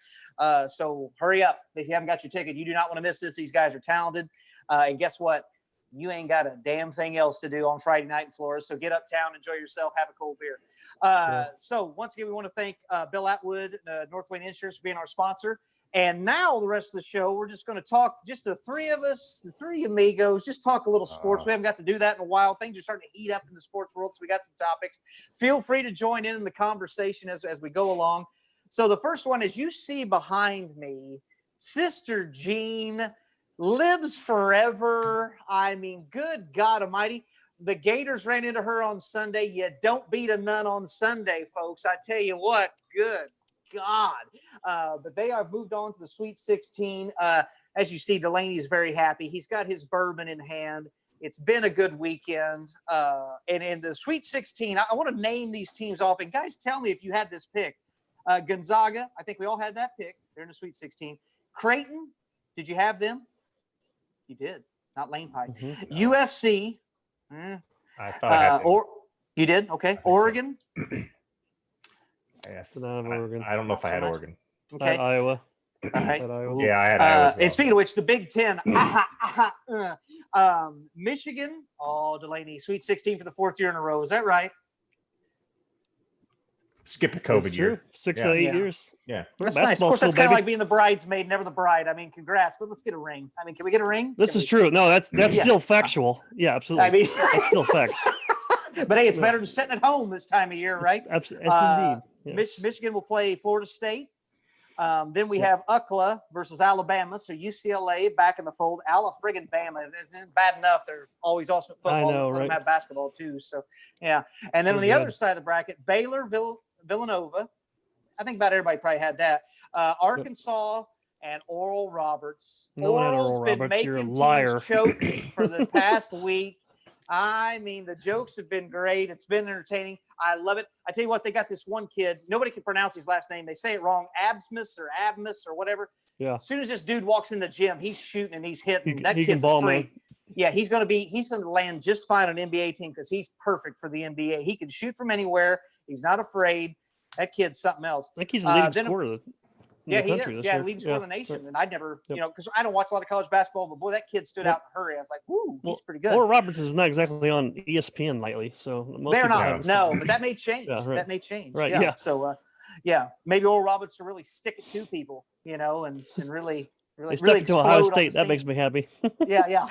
So hurry up. If you haven't got your ticket, you do not want to miss this. These guys are talented. And guess what? You ain't got a damn thing else to do on Friday night in Florida. So get uptown, enjoy yourself, have a cold beer. So once again, we want to thank Bill Atwood, North Wayne Insurance, for being our sponsor. And now the rest of the show, we're just going to talk, just the three of us, the three amigos, just talk a little sports. We haven't got to do that in a while. Things are starting to heat up in the sports world, so we got some topics. Feel free to join in the conversation as we go along. So the first one is, you see behind me, Sister Jean lives forever. I mean, good God Almighty. The Gators ran into her on Sunday. You don't beat a nun on Sunday, folks. I tell you what, good God. But they have moved on to the Sweet 16. As you see, Delaney is very happy. He's got his bourbon in hand. It's been a good weekend. And in the Sweet 16, I want to name these teams off. And guys, tell me if you had this pick. Gonzaga, I think we all had that pick. They're in the Sweet 16. Creighton, did you have them? You did. Not Lane Pike. Mm-hmm. USC. I thought I had Or you did? Okay. think so. Oregon. Yeah, Did I have Oregon? I don't know if I had Not so much. Oregon. Okay. Iowa. All right. Had Iowa. Yeah, I had Iowa as well. And speaking of which, the Big Ten, Michigan. Oh, Delaney, Sweet 16 for the fourth year in a row. Is that right? Skip a That's COVID true. year. 6 Yeah. to 8 Yeah. years. Yeah. That's nice. Of Basketball course, that's still, kind of baby. like being the bridesmaid, never the bride. I mean, congrats, but let's get a ring. I mean, can we get a ring? This Can is we- true. No, that's Yeah. still factual. Yeah, absolutely. I mean, That's still fact. But hey, it's Yeah. better than sitting at home this time of year, right? Indeed. Yeah. Michigan will play Florida State. Then we have UCLA versus Alabama. So UCLA back in the fold. friggin' Bama. It isn't bad enough. They're always awesome at football. know, Let's let them right? have basketball too. So yeah. And then on the Pretty other good. side of the bracket, Baylor, Villanova. I think about everybody probably had that. Arkansas and Oral Roberts. No one had Oral's Oral been Roberts. You're a making liar. teams choke for the past week. I mean, the jokes have been great. It's been entertaining. I love it. I tell you what, they got this one kid. Nobody can pronounce his last name. They say it wrong. Absmus or whatever. Yeah. As soon as this dude walks in the gym, he's shooting and he's hitting. That He can kid's ball, a freak. man. Yeah, he's going to land just fine on an NBA team because he's perfect for the NBA. He can shoot from anywhere. He's not afraid. That kid's something else. I think he's the leading then- scorer in Yeah, the he country is. this Yeah, year. leading scorer of the nation. Right. And I'd never, Yep. because I don't watch a lot of college basketball, but boy, that kid stood Yep. out in a hurry. I was like, whoo, Well, he's pretty good. Oral Roberts is not exactly on ESPN lately, so most They're people not. haven't No, seen- but that may change. Yeah, right. That may change. Right, Yeah. yeah. So, maybe Oral Roberts to really stick it to people, and really, They really, stuck really it to Ohio explode on State. the That makes scene. me happy. Yeah.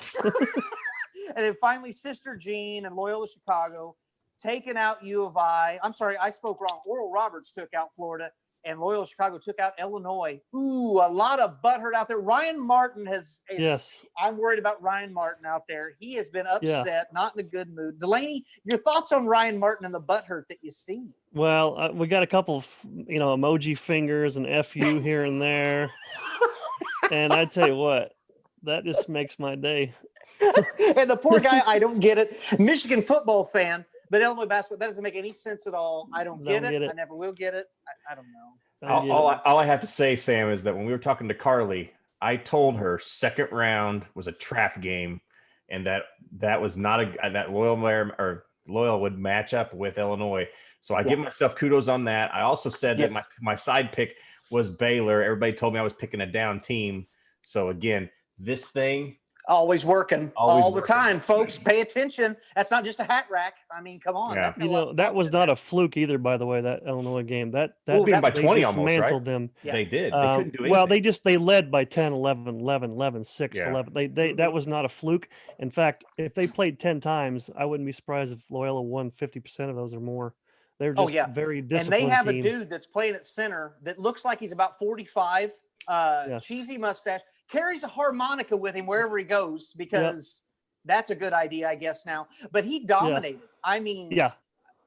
And then finally, Sister Jean and Loyola Chicago taking out U of I. I'm sorry, I spoke wrong. Oral Roberts took out Florida. and Loyola Chicago took out Illinois. Ooh, a lot of butthurt out there. Ryan Martin is Yes. I'm worried about Ryan Martin out there. He has been Yeah. upset, not in a good mood. Delaney, your thoughts on Ryan Martin and the butthurt that you see? Well, we got a couple of, emoji fingers and FU here and there. And I tell you what, that just makes my day. And the poor guy, I don't get it. Michigan football fan, but Illinois basketball, that doesn't make any sense at all. I don't get it. I never will get it. I don't know. All I have to say, Sam, is that when we were talking to Carly, I told her second round was a trap game, and that was not that Loyola would match up with Illinois. So I give myself kudos on that. I also said that my side pick was Baylor. Everybody told me I was picking a down team. So again, this thing always working all the time, folks. Pay attention. That's not just a hat rack. I mean, come on. Yeah. That's that was not a fluke either, by the way, that Illinois game. That beat by 20 almost, right? dismantled them. Yeah. They did. They couldn't do anything. Well, they led by 10, 11, 11, 11, 6, 11. That was not a fluke. In fact, if they played 10 times, I wouldn't be surprised if Loyola won 50% of those or more. They're just very disciplined. And they have team. a dude that's playing at center that looks like he's about 45, cheesy mustache, carries a harmonica with him wherever he goes because that's a good idea, I guess, now. But he dominated. I mean, well,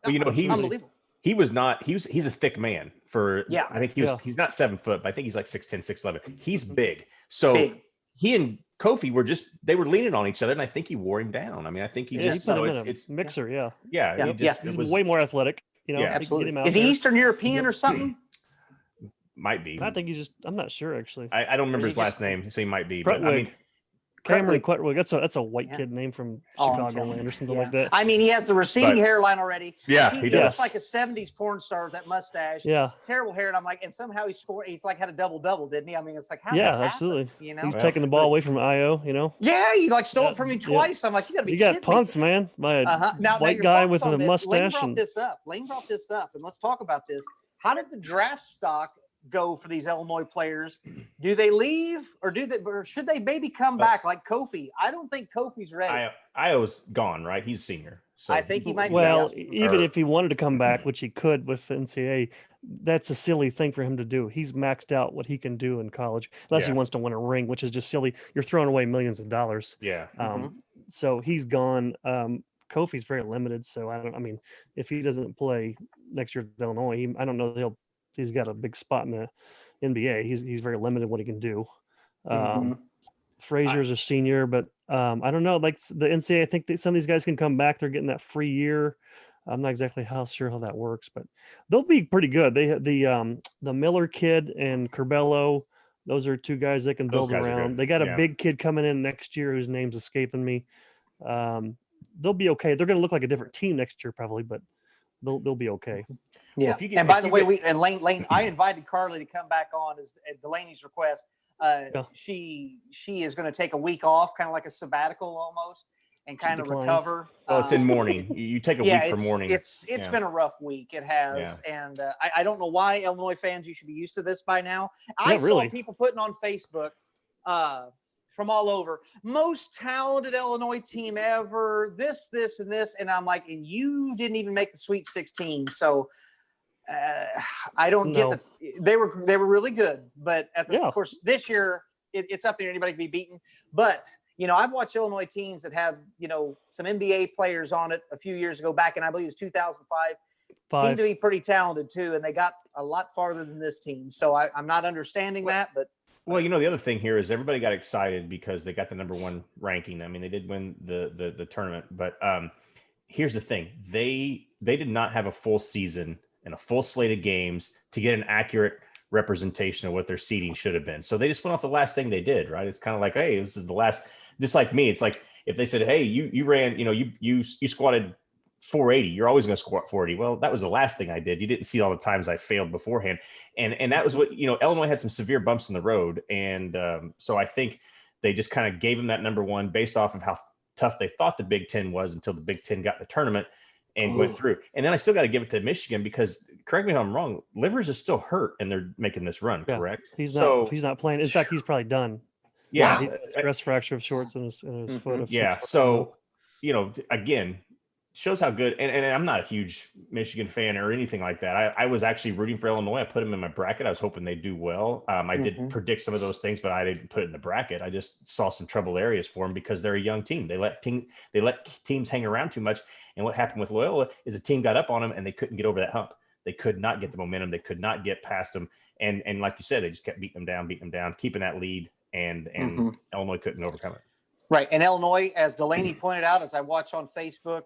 unbelievable. He's a thick man I think he's not 7 foot, but I think he's like 6'10", 6'11". He's big. So he and Kofi they were leaning on each other, and I think he wore him down. I mean, I think he just it's mixer, he's way more athletic. Absolutely. Is he Eastern European or something? Might be. I think I'm not sure actually. I don't remember his last name, so he might be. But I mean, Cameron Quetwig. That's a white kid name from Chicagoland or something like that. I mean, he has the receding hairline already. Yeah, he looks like a 70s porn star with that mustache. Yeah. Terrible hair. And I'm like, and somehow he scored. He's like had a double-double, didn't he? I mean, it's like, how absolutely. He's taking the ball away from IO, Yeah, he like stole it from me twice. I'm like, you gotta be kidding punked, man, by a white guy with a mustache. Lane brought this up, and let's talk about this. How did the draft stock go for these Illinois players? Do they leave or should they maybe come back like Kofi? I don't think Kofi's ready. Io's gone, right? He's senior. So I think he might be. Even if he wanted to come back, which he could with NCAA, that's a silly thing for him to do. He's maxed out what he can do in college, unless he wants to win a ring, which is just silly. You're throwing away millions of dollars. Yeah. So he's gone. Kofi's very limited. So I mean, if he doesn't play next year with Illinois, I don't know he's got a big spot in the NBA. He's very limited what he can do. Frazier's a senior, but I don't know. Like the NCAA, I think some of these guys can come back. They're getting that free year. I'm not exactly sure how that works, but they'll be pretty good. They the Miller kid and Curbelo. Those are two guys they can build around. They got a big kid coming in next year whose name's escaping me. They'll be okay. They're going to look like a different team next year probably, but they'll be okay. Yeah. And by the way, Lane, I invited Carly to come back on at Delaney's request. She is going to take a week off, kind of like a sabbatical almost, and kind of recover. Oh, it's in mourning. You take a week for mourning. It's been a rough week. It has. And I don't know why Illinois fans, you should be used to this by now. I saw people putting on Facebook from all over, most talented Illinois team ever, this, and this. And I'm like, and you didn't even make the Sweet 16. So I don't get they were really good, but of course this year it's up there. Anybody can be beaten. But I've watched Illinois teams that had some NBA players on it a few years ago, back in I believe it was 2005. Seemed to be pretty talented too, and they got a lot farther than this team. So I'm not understanding that, but. Well, the other thing here is everybody got excited because they got the #1 ranking. I mean, they did win the tournament, but here's the thing: they did not have a full season and a full slate of games to get an accurate representation of what their seeding should have been. So they just went off the last thing they did, right? It's kind of like, hey, this is the last. Just like me, it's like if they said, hey, you ran, you squatted 480, you're always going to squat 480. Well, that was the last thing I did. You didn't see all the times I failed beforehand. And that was what, Illinois had some severe bumps in the road. And so I think they just kind of gave them that #1 based off of how tough they thought the Big Ten was until the Big Ten got in the tournament and went through. And then I still got to give it to Michigan because, correct me if I'm wrong, Livers is still hurt and they're making this run, correct? He's not playing. In fact, he's probably done. Yeah. Stress fracture of shorts in his foot. So, again, shows how good. And I'm not a huge Michigan fan or anything like that. I was actually rooting for Illinois. I put them in my bracket. I was hoping they'd do well. I did predict some of those things, but I didn't put it in the bracket. I just saw some trouble areas for them because they're a young team. They let teams hang around too much. And what happened with Loyola is a team got up on them and they couldn't get over that hump. They could not get the momentum. They could not get past them. And like you said, they just kept beating them down, keeping that lead, and Illinois couldn't overcome it. Right. And Illinois, as Delaney pointed out, as I watch on Facebook,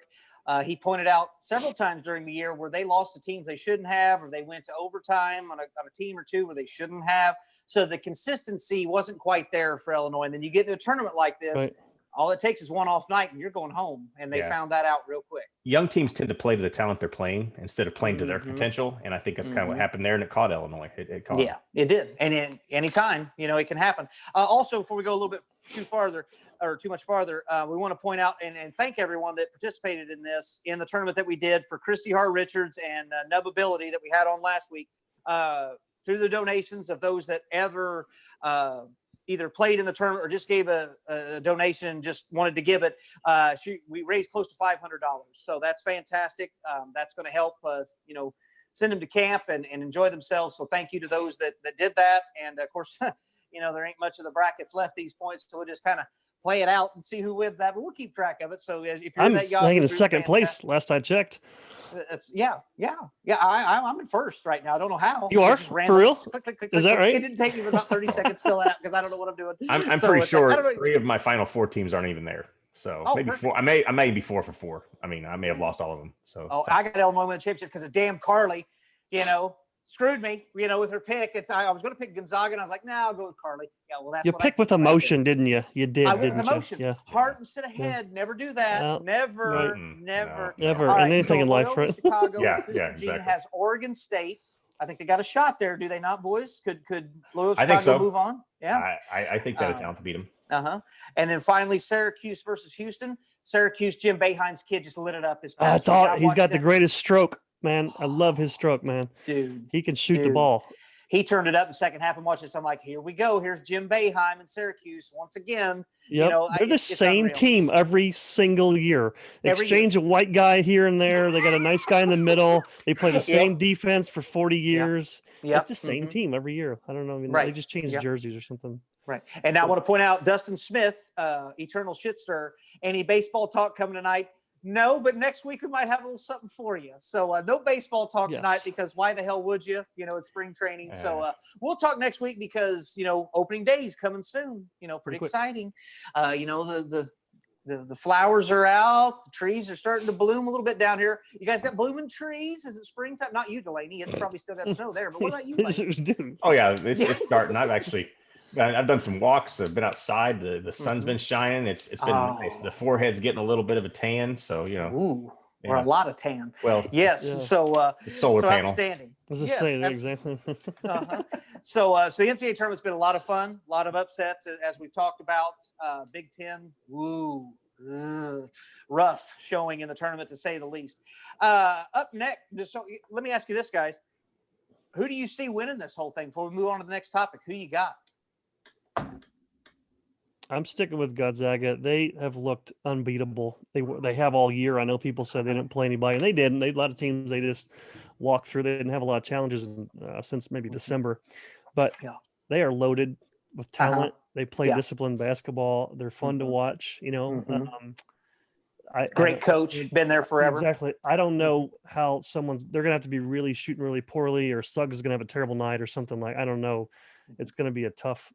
he pointed out several times during the year where they lost to teams they shouldn't have, or they went to overtime on a team or two where they shouldn't have. So the consistency wasn't quite there for Illinois. And then you get into a tournament like this, Right. all it takes is one off night and you're going home. And they found that out real quick. Young teams tend to play to the talent they're playing instead of playing to their potential. And I think that's kind of what happened there. And it caught Illinois. It caught them. It did. And in any time, it can happen. Also, before we go a little bit too much farther, we want to point out and thank everyone that participated in the tournament that we did for Christy Hart Richards and Nubability that we had on last week. Through the donations of those that ever either played in the tournament or just gave a donation and just wanted to give it. We raised close to $500. So that's fantastic. That's going to help us, send them to camp and enjoy themselves. So thank you to those that did that. And of course, there ain't much of the brackets left these points. So we'll just kind of play it out and see who wins that, but we'll keep track of it. So if you're I'm that Yahoo hanging in group, second place last I checked. It's I'm in first right now. I don't know how. You are? It's just For real? Click, click, click, Is click, that click. right? It didn't take me about 30 seconds to fill it out because I don't know what I'm doing. I'm So pretty it's like, I don't sure know. 3 of my final 4 teams aren't even there. So maybe perfect. 4. I may be 4 for 4. I mean, I may have lost all of them. So I got Illinois win the championship because of damn Carly, screwed me, with her pick. I was going to pick Gonzaga, and I was like, I'll go with Carly. Yeah, well, that's You what picked with emotion, didn't you? You did, I went didn't with you? emotion. Yeah. Heart instead of head. Never do that. No, Never, right. never. Never. All And right, anything so in life, Loyola right? Chicago, Yeah, Sister yeah, Jean exactly. has Oregon State. I think they got a shot there, do they not, boys? Could Loyola I think Chicago so. move on? Yeah. I think they had a talent to beat them. And then finally, Syracuse versus Houston. Syracuse, Jim Boeheim's kid just lit it up this past week. I He's watched got the him. greatest stroke, man. I love his stroke, man. Dude. He can shoot the Dude. ball. He turned it up the second half and watched this. I'm like, here we go. Here's Jim Boeheim and Syracuse once again. Yep. They're the it's same unreal. team every single year. Every Exchange a white guy here and there. They got a nice guy in the middle. They play the same defense for 40 years. Yep. It's the same team every year. I don't know. I mean, Right. They just changed Yep. jerseys or something. Right. And now I want to point out Dustin Smith, Eternal Shitster. Any baseball talk coming tonight? No, but next week we might have a little something for you. So no baseball talk tonight because why the hell would you? It's spring training. So we'll talk next week because, opening day is coming soon. Pretty exciting. The flowers are out. The trees are starting to bloom a little bit down here. You guys got blooming trees? Is it springtime? Not you, Delaney. It's probably still got snow there. But what about you, Lane? Oh yeah, it's starting. I've done some walks. I've been outside. The sun's been shining. It's been nice. The forehead's getting a little bit of a tan. So Ooh, or a lot of tan. Well, yes. Yeah. So the solar panel. Outstanding. I was just saying, exactly. So the NCAA tournament's been a lot of fun, a lot of upsets as we've talked about. Big Ten, rough showing in the tournament to say the least. Up next, so let me ask you this, guys: who do you see winning this whole thing? Before we move on to the next topic, who you got? I'm sticking with Gonzaga. They have looked unbeatable. They have all year. I know people said they didn't play anybody, and they didn't. A lot of teams they just walked through. They didn't have a lot of challenges since maybe December, but they are loaded with talent. They play disciplined basketball. They're fun to watch. Great coach, been there forever. Exactly. I don't know how they're gonna have to be really shooting really poorly, or Suggs is gonna have a terrible night or something I don't know. It's gonna be a tough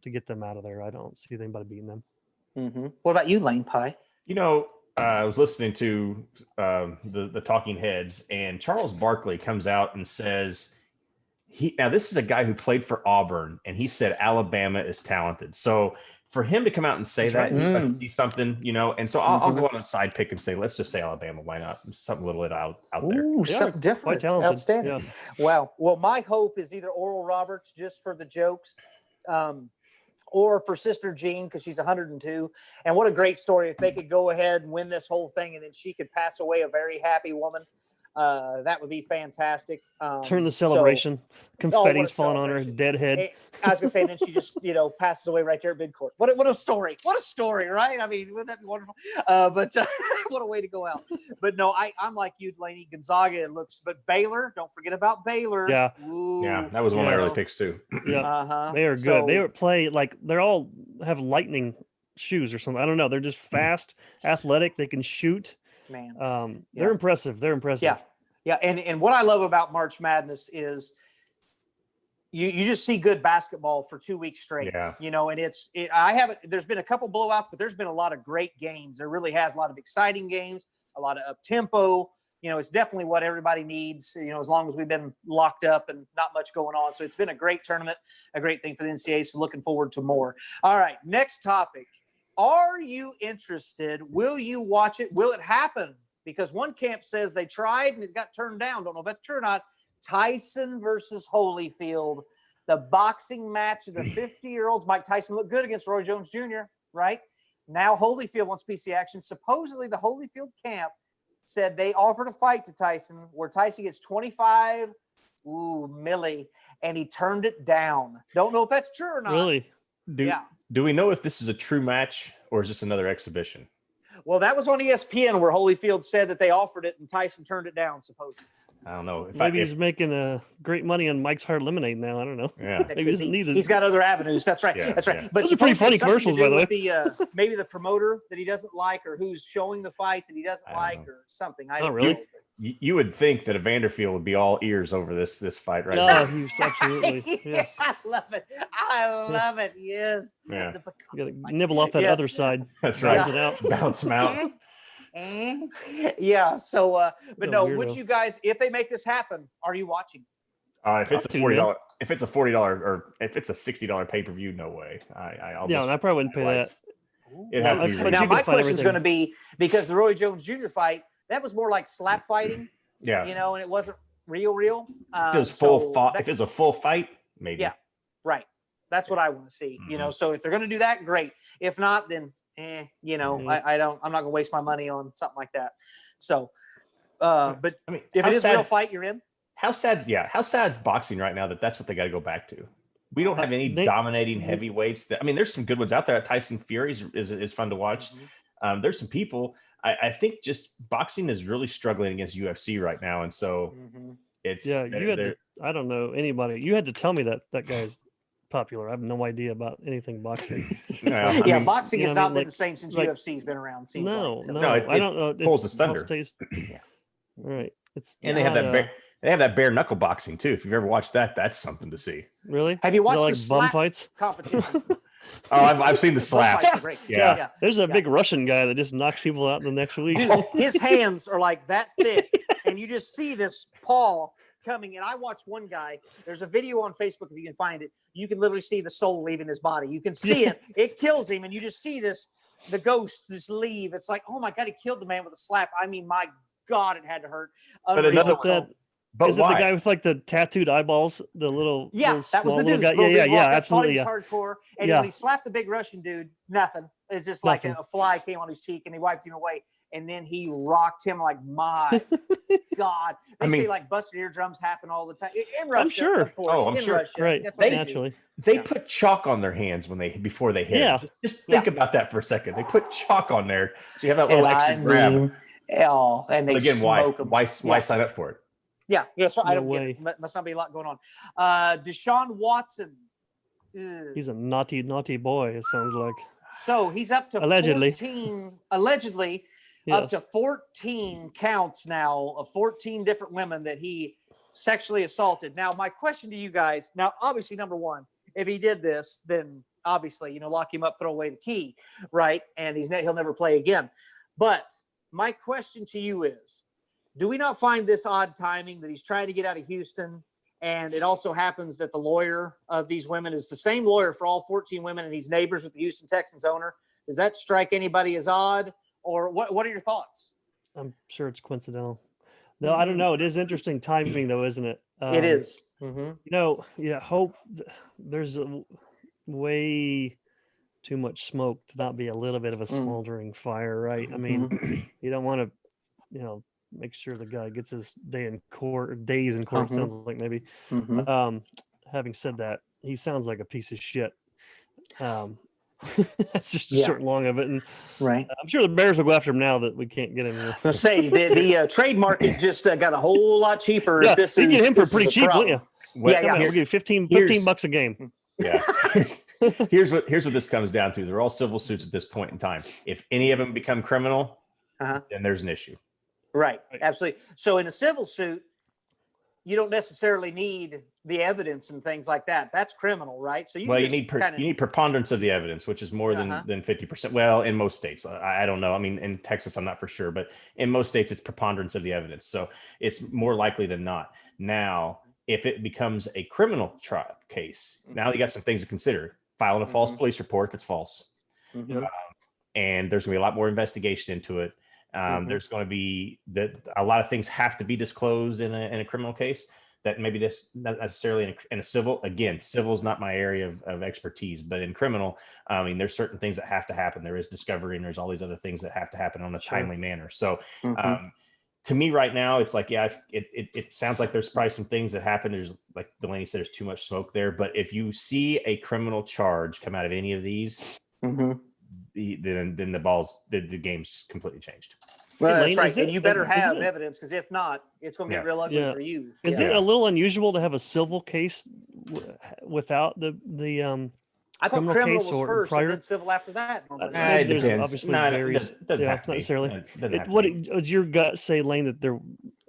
to get them out of there. I don't see anybody beating them. What about you, Lane Pie? I was listening to the Talking Heads, and Charles Barkley comes out and says, now this is a guy who played for Auburn, and he said Alabama is talented. So for him to come out and say that, you must see something, and so I'll go on a side pick and say, let's just say Alabama. Why not? Something a little bit out there. Ooh, something different. Quite talented. Outstanding. Yeah. Wow. Well, my hope is either Oral Roberts just for the jokes, or for Sister Jean because she's 102. And what a great story if they could go ahead and win this whole thing and then she could pass away a very happy woman. That would be fantastic. Turn the so- celebration. what Confetti's a falling on her celebration. dead head. I was gonna say, then she just, passes away right there at midcourt. What a story! What a story, right? I mean, wouldn't that be wonderful? But what a way to go out. But no, I'm like you, Delaney. Gonzaga, it looks, but Baylor, don't forget about Baylor. Yeah. Ooh, Yeah, that was one of my Yeah. early picks too. Yeah, Uh-huh. they are good. They So, play like they're all have lightning shoes or something. I don't know. They're just fast, athletic. They can shoot. man. They're Yeah. impressive. They're impressive. Yeah. Yeah. And what I love about March Madness is you just see good basketball for 2 weeks straight. Yeah. And there's been a couple blowouts, but there's been a lot of great games. There really has a lot of exciting games, a lot of up tempo. It's definitely what everybody needs, as long as we've been locked up and not much going on. So it's been a great tournament, a great thing for the NCAA. So looking forward to more. All right. Next topic. Are you interested? Will you watch it? Will it happen? Because one camp says they tried and it got turned down. Don't know if that's true or not. Tyson versus Holyfield, the boxing match of the 50-year-olds. Mike Tyson looked good against Roy Jones Jr., right? Now Holyfield wants PC action. Supposedly the Holyfield camp said they offered a fight to Tyson where Tyson gets 25 milli, and he turned it down. Don't know if that's true or not. Really? Do we know if this is a true match or is this another exhibition? Well, that was on ESPN where Holyfield said that they offered it and Tyson turned it down, supposedly. I don't know. Maybe he's making great money on Mike's Hard Lemonade now. I don't know. Yeah. That Maybe could doesn't be. need this. He's got other avenues. That's right. Yeah, That's right. yeah. But Those are pretty funny supposedly something to commercials, do by the with maybe the promoter that he doesn't like, or who's showing the fight that he doesn't I don't like, know. or something. I Oh, don't really? know. You would think that Evander Field would be all ears over this fight right No, now. he's absolutely. Yes. I love it. I love it. Yes. Yeah. The You Picasso gotta fight. nibble off that Yes. other side. That's Balance right. it out. Bounce him out. Yeah. So, but What a no, weirdo. would you guys, if they make this happen, are you watching? If it's a I'll tune in. $40, if it's a $40 or if it's a $60 pay-per-view, no way. I'll Yeah, just and I probably wouldn't pay that. highlights. It'd have to be But real. Now, you my can find question's everything. going to be, because the Roy Jones Jr. fight, that was more like slap fighting, Yeah. and it wasn't real. If it was if it was a full fight, maybe. Yeah. Right. That's what I want to see. Mhm. So if they're going to do that, great. If not, then Mhm. I'm not going to waste my money on something like that. So, but I mean, if how it is a real sad's- fight, you're in. How sad's boxing right now that's what they got to go back to. We don't have any They- dominating heavyweights. There's some good ones out there. Tyson Fury is fun to watch. There's some people. I think just boxing is really struggling against UFC right now, and so it's Yeah, you had to, I don't know anybody. You had to tell me that guy's popular. I have no idea about anything boxing. Yeah, boxing you know has what I not mean? been Like- the same since like- UFC's been around. Seems No, like. So- no, No, I don't know. pulls It's the how it thunder. stays- Yeah. Right. It's and they have not, they have that bare knuckle boxing too. If you've ever watched that, that's something to see. really. Have you Is it watched like the bum slap fights? competition? Oh, I've seen the Those slaps. fights are great. Yeah. There's a Yeah. big Russian guy that just knocks people out in the next week. Dude, his hands are like that thick, and you just see this paw coming. And I watched one guy. There's a video on Facebook if you can find it. You can literally see the soul leaving his body. You can see it. It kills him, and you just see the ghost just leave. It's like, oh my god, he killed the man with a slap. I mean, my god, it had to hurt. But Unreal. another Is it that- But Is it why? the guy with like the tattooed eyeballs? The little Yeah, little that was small the little dude. guy. Little Yeah, dude walked up, thought he absolutely. was Yeah. hardcore, and Yeah. when he slapped the big Russian dude, nothing. It's just like Nothing. a fly came on his cheek, and he wiped him away. And then he rocked him like, my God. They I mean- say like busted eardrums happen all the time. In Russia, sure. of course. Oh, I'm in sure. Russia. Right. That's what they do. Naturally. They Yeah. put chalk on their hands before they hit. Yeah. Just think about that for a second. They put chalk on there, so you have that little And extra I grab. mean, and they But again, why? smoke 'em. Why Yeah. sign up for it? Yeah, so I No don't get way. it. Must not be a lot going on. Deshaun Watson. Ugh. He's a naughty boy. It sounds like. So he's up to Allegedly. 14, allegedly up to 14 counts now of 14 different women that he sexually assaulted. Now, my question to you guys, now, obviously, number one, if he did this, then obviously, lock him up, throw away the key, right? And he'll never play again. But my question to you is, do we not find this odd timing that he's trying to get out of Houston? And it also happens that the lawyer of these women is the same lawyer for all 14 women, and he's neighbors with the Houston Texans owner. Does that strike anybody as odd? Or what are your thoughts? I'm sure it's coincidental. No, I don't know. It is interesting timing, though, isn't it? It is. Mm-hmm. Hope there's way too much smoke to not be a little bit of a smoldering fire, right? I mean, you don't want to, make sure the guy gets his day in court, or days in court. Sounds like maybe. Mhm. Having said that, he sounds like a piece of shit. That's just the Yeah. short and long of it. And Right. I'm sure the Bears will go after him now that we can't get him. I'm gonna say the trade market just got a whole lot cheaper. Yeah, if this you is get him for this is pretty a cheap, wouldn't problem. you? What- Yeah, Come yeah. on, here- we'll give you 15 here's- bucks a game. Yeah. Here's what this comes down to. They're all civil suits at this point in time. If any of them become criminal, Uh-huh. then there's an issue. Right. Right. Absolutely. So in a civil suit, you don't necessarily need the evidence and things like that. That's criminal, right? So you Well, you just need kinda, you need preponderance of the evidence, which is more Uh-huh. than 50%. Well, in most states, I don't know. I mean, in Texas, I'm not for sure, but in most states, it's preponderance of the evidence. So it's more likely than not. Now, if it becomes a criminal trial case, now you got some things to consider. Filing a false Mhm. police report that's false, Mhm. and there's going to be a lot more investigation into it. Mhm. There's going to be that a lot of things have to be disclosed in a criminal case that maybe this not necessarily in a civil. Again, civil is not my area of expertise, but in criminal, I mean, there's certain things that have to happen. There is discovery, and there's all these other things that have to happen on a Sure. timely manner. So, Mhm. to me, right now, it's like, yeah, it sounds like there's probably some things that happen. There's, like Delaney said, there's too much smoke there. But if you see a criminal charge come out of any of these, Mhm. then the game's completely changed. Well, that's Lane, right. is And it- you better isn't have it- evidence, because if not, it's going to get Yeah. real ugly Yeah. for you. Is Yeah. it a little unusual to have a civil case without the I thought criminal criminal case was or first prior? and then civil after that. normally, Nah, right? it There's depends. obviously No, it varies. doesn't Yeah, have to not be. necessarily. Doesn't have to What be. does your gut say, Lane? That there,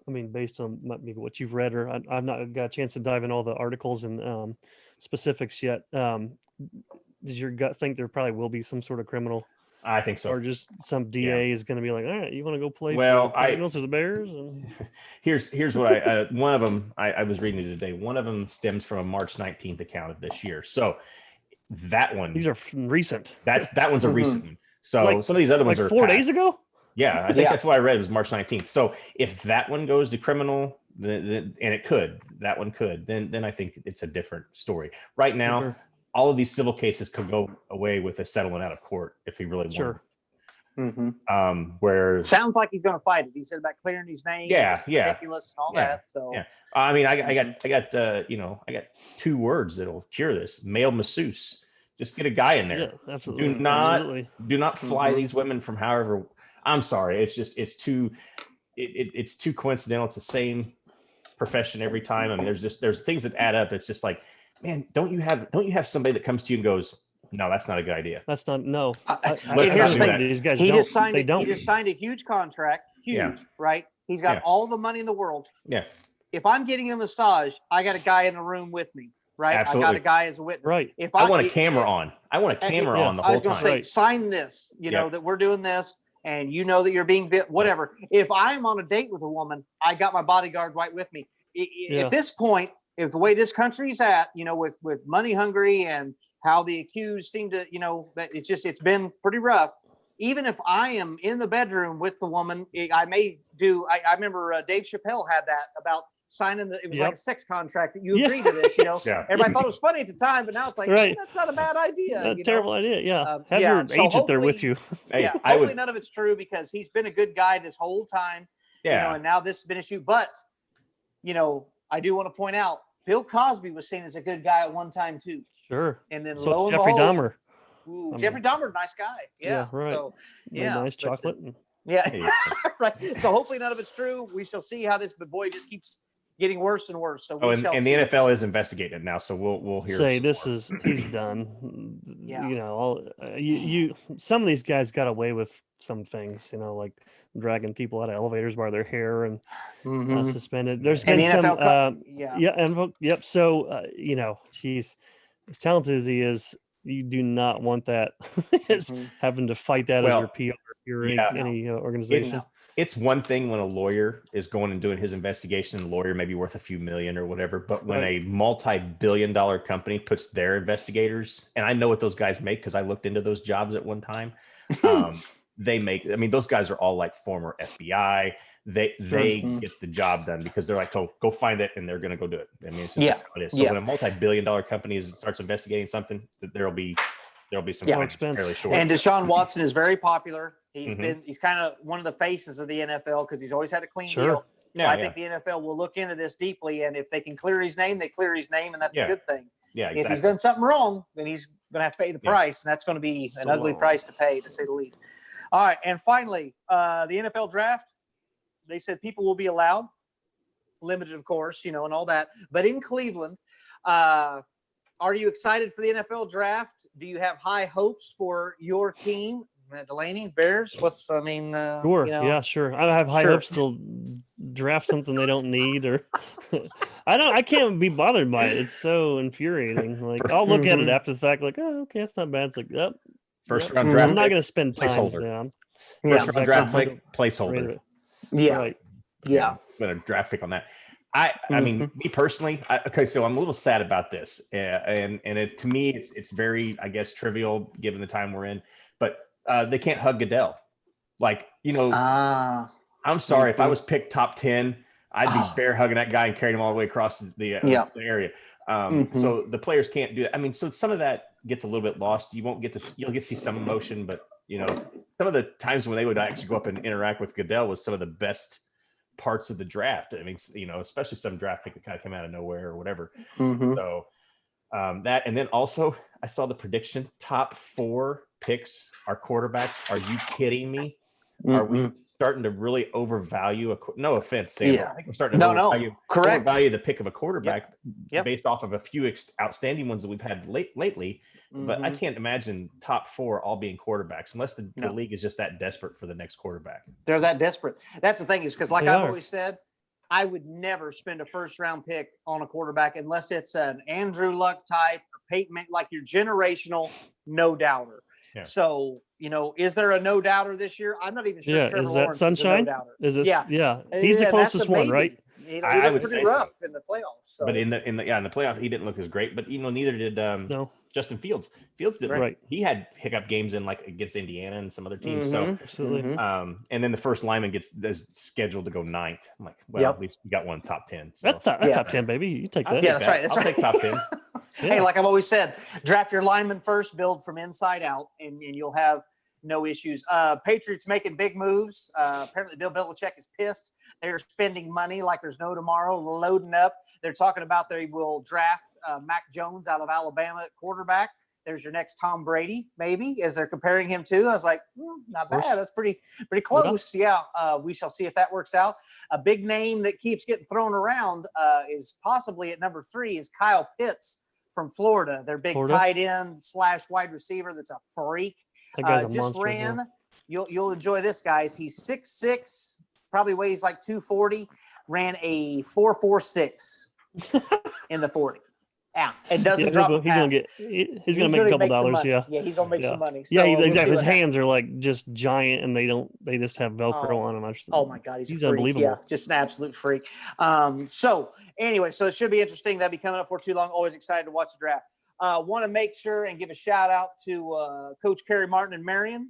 I mean, based on maybe what you've read, or I've not got a chance to dive in all the articles and specifics yet. Does your gut think there probably will be some sort of criminal, I think so. or just some DA is going to be like, all right, you want to go play Well, for the Cardinals or the Bears? And Here's what I one of them I was reading it today. One of them stems from a March 19th account of this year. So that one, these are recent. that one's a Mhm. recent one. So Like- some of these other Like ones are 4 days past. ago. Yeah, I think Yeah. that's what I read was March 19th. So if that one goes to criminal, and it could, that one could, then I think it's a different story. Right now, Sure. all of these civil cases could go away with a settlement out of court if he really wanted. Sure. Mhm. Whereas Sounds like he's going to fight it. He said about clearing his name. Yeah, it's yeah, ridiculous and all yeah, that. So yeah. I mean, I got I got 2 words that'll cure this: male masseuse. Just get a guy in there. Yeah, absolutely. Do not Absolutely. do not fly Mhm. these women from however. I'm sorry, it's too it's too coincidental. It's the same profession every time. I mean, there's things that add up. It's just like, man, don't you have somebody that comes to you and goes, no, that's not a good idea. That's not no. and Let's here's do the that. thing. These guys He don't. just signed They it. don't. He just signed a huge contract. Huge, Yeah. right? He's got Yeah. all the money in the world. Yeah, If I'm getting a massage, I got a guy in the room with me, right? I got Absolutely. a guy as a witness. Right. If I want a it- camera on. I want a it- camera yes. on the I whole was going time. to say, Right. sign this, know, Yep. that we're doing this and you know that you're being whatever. If I'm on a date with a woman, I got my bodyguard right with me. Yeah. At this point, if the way this country's at, with money hungry and how the accused seem to, that it's been pretty rough. Even if I am in the bedroom with the woman, I may do. I remember Dave Chappelle had that about signing it was like Yep. a sex contract that you Yeah. agree to this. Yeah. Everybody thought it was funny at the time, but now it's like, Right. that's not a bad idea. A terrible idea. Yeah. Have yeah, your so agent there with hopefully- you. Hey, Yeah, I hopefully would. none of it's true because he's been a good guy this whole time. Yeah, And now this has been an issue. But, I do want to point out Bill Cosby was seen as a good guy at one time too. Sure. And then So lo it's and Jeffrey behold, Dahmer. ooh, I Jeffrey Dahmer, nice guy. Yeah. right. So, Made yeah. Nice but, chocolate. yeah. Hey, right. So hopefully none of it's true. We shall see how this boy just keeps getting worse and worse. So we and shall the see. NFL is investigating it now, so we'll hear. Say some this more. is he's done. Yeah. You some of these guys got away with some things, like dragging people out of elevators by their hair and Mhm. suspended. There's And been the some NFL yeah. yeah, and yep. So he's as talented as he is, you do not want that it's Mhm. having to fight that Well, as your PR, your yeah. any organization. It's one thing when a lawyer is going and doing his investigation, and the lawyer may be worth a few million or whatever, but when Right. a multi-billion-dollar company puts their investigators, and I know what those guys make because I looked into those jobs at one time. They make, I mean, those guys are all like former FBI. They Mhm. get the job done because they're like, oh, go find it, and they're going to go do it. I mean, it's just Yeah. that's how it is. So Yeah. when a multi-billion-dollar company starts investigating something, therell be some Yeah. fines Expense. fairly short. And Deshaun Watson is very popular. He's kind of one of the faces of the NFL because he's always had a clean Sure. deal. So Yeah, I think the NFL will look into this deeply, and if they can clear his name, they clear his name, and that's a good thing. Yeah, If exactly. he's done something wrong, then he's going to have to pay the price, and that's going to be an ugly So- price to pay, to say the least. All right, and finally, the NFL draft. They said people will be allowed, limited, of course, and all that. But in Cleveland, are you excited for the NFL draft? Do you have high hopes for your team? Delaney, Bears? Sure. Yeah, sure. I have high Sure. hopes they'll draft something they don't need, or I can't be bothered by it. It's so infuriating. Like I'll look at it after the fact, like, oh, okay, it's not bad. It's like, First yep. round draft. I'm not pick, going to spend time placeholder. down. First round draft exactly. pick, placeholder. Yeah. Right. Yeah. Put a draft pick on that. I mean, me personally, okay, so I'm a little sad about this, and it, to me, it's very, I guess, trivial given the time we're in. But they can't hug Goodell, like I'm sorry if I was picked top 10, I'd be bear hugging that guy and carrying him all the way across the area. So the players can't do that. I mean, so some of that gets a little bit lost. You'll get to see some emotion, but some of the times when they would actually go up and interact with Goodell was some of the best parts of the draft. I mean, especially some draft pick that kind of came out of nowhere or whatever. So that, and then also I saw the prediction: top 4 picks are quarterbacks. Are you kidding me? Are we starting to really overvalue no offense, Sam, I think we're starting to overvalue the pick of a quarterback based off of a few outstanding ones that we've had lately. But I can't imagine top 4 all being quarterbacks unless the league is just that desperate for the next quarterback. They're that desperate. That's the thing, is because like I've always said, I would never spend a first round pick on a quarterback unless it's an Andrew Luck type, or Peyton, like your generational no doubter. Yeah. So, is there a no doubter this year? I'm not even sure. Yeah, Trevor is that Lawrence Sunshine? Is a no-doubter. Is this? Yeah, he's the closest one, right? He looked pretty rough in the playoffs. So. But in the playoff, he didn't look as great. But neither did Justin Fields. Fields didn't. Right. He had hiccup games in against Indiana and some other teams. So absolutely. And then the first lineman is scheduled to go 9th. I'm like, well, at least we got one top 10. So. That's top 10, baby. You take that. Yeah, that's right. I'll take top 10. Hey, like I've always said, draft your lineman first, build from inside out, and you'll have no issues. Patriots making big moves. Apparently, Bill Belichick is pissed. They're spending money like there's no tomorrow, loading up. They're talking about they will draft Mac Jones out of Alabama at quarterback. There's your next Tom Brady, maybe, as they're comparing him to. I was like, not bad. That's pretty close. Yeah, we shall see if that works out. A big name that keeps getting thrown around is possibly at number 3 is Kyle Pitts from Florida. Their big tight end / wide receiver that's a freak. That guy's a just monster, ran. You'll enjoy this, guys. He's 6'6", probably weighs like 240. Ran a 4.46 in the 40. Yeah, and doesn't drop a pass. He's gonna make a couple dollars. Yeah, he's gonna make some money. So exactly. His hands are like just giant, and they just have Velcro on them. Oh my God, he's unbelievable. Yeah, just an absolute freak. So anyway, so it should be interesting. That'll be coming up for too long. Always excited to watch the draft. Want to make sure and give a shout out to Coach Kerry Martin and Marion,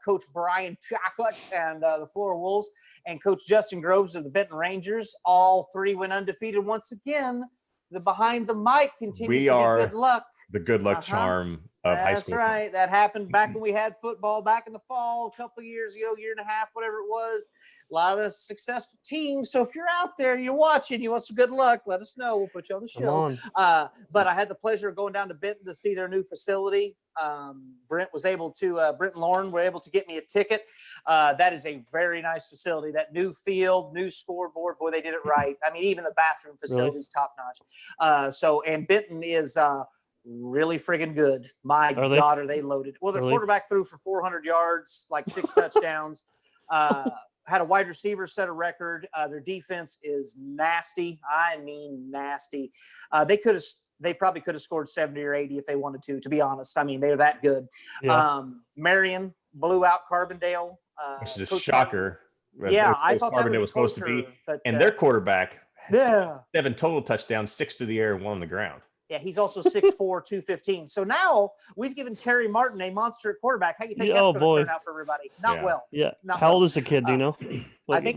Coach Brian Chacott and the Florida Wolves, and Coach Justin Groves of the Benton Rangers. All 3 went undefeated once again. The behind the mic continues to be good luck. The good luck charm of high school. That's right. That happened back when we had football back in the fall, a couple of years ago, year and a half, whatever it was. A lot of successful teams. So if you're out there, you're watching, you want some good luck, let us know. We'll put you on the show. But I had the pleasure of going down to Benton to see their new facility. Brent and Lauren were able to get me a ticket. That is a very nice facility. That new field, new scoreboard, boy, they did it right. I mean, even the bathroom facility is top notch. And Benton is really friggin' good. My God, are they loaded? Well, their quarterback threw for 400 yards, like 6 touchdowns. Had a wide receiver set a record. Their defense is nasty. I mean, nasty. They probably could have scored 70 or 80 if they wanted to be honest. I mean, they're that good. Yeah. Marion blew out Carbondale. Which is a shocker. I thought Carbondale was supposed to be. But, and their quarterback has 7 total touchdowns, 6 through the air, 1 on the ground. Yeah, he's also 6'4", 215. So now we've given Kerry Martin a monster at quarterback. How do you think that's going to turn out for everybody? Not well. Yeah. Not How old is the kid? Do you know? I think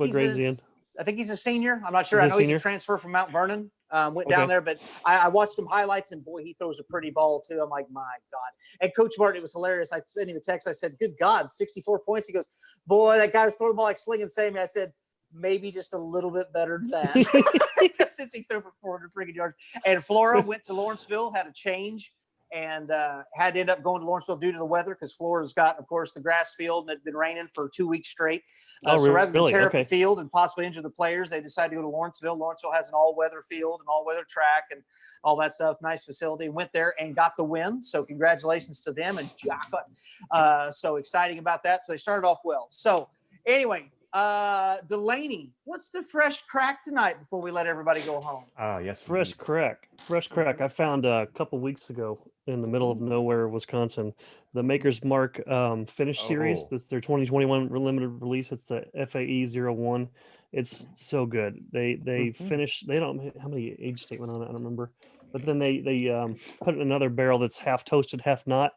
he's a senior. I'm not sure. I know he's a transfer from Mount Vernon. Went down Okay. there, but I watched some highlights, and boy, he throws a pretty ball too. I'm like, my God. And Coach Martin, it was hilarious. I sent him a text. I said, good God, 64 points. He goes, boy, that guy was throwing the ball like Sling and Sammy. I said, maybe just a little bit better than that. Since he threw for 400 freaking yards. And Flora went to Lawrenceville, had a change, and had to end up going to Lawrenceville due to the weather, because Flora's got, of course, the grass field, and it had been raining for 2 weeks straight. So rather than tear up the field and possibly injure the players, they decided to go to Lawrenceville. Lawrenceville has an all-weather field and all-weather track and all that stuff. Nice facility. Went there and got the win. So congratulations to them and Jacka. So exciting about that. So they started off well. So anyway, Delaney, what's the fresh crack tonight before we let everybody go home? Yes. Fresh crack. I found a couple weeks ago in the middle of nowhere, Wisconsin, the Maker's Mark finish series. Oh. That's their 2021 limited release. It's the FAE 01. It's so good. They finish. They don't how many age statement on it. I don't remember. But then they put it in another barrel that's half toasted, half not.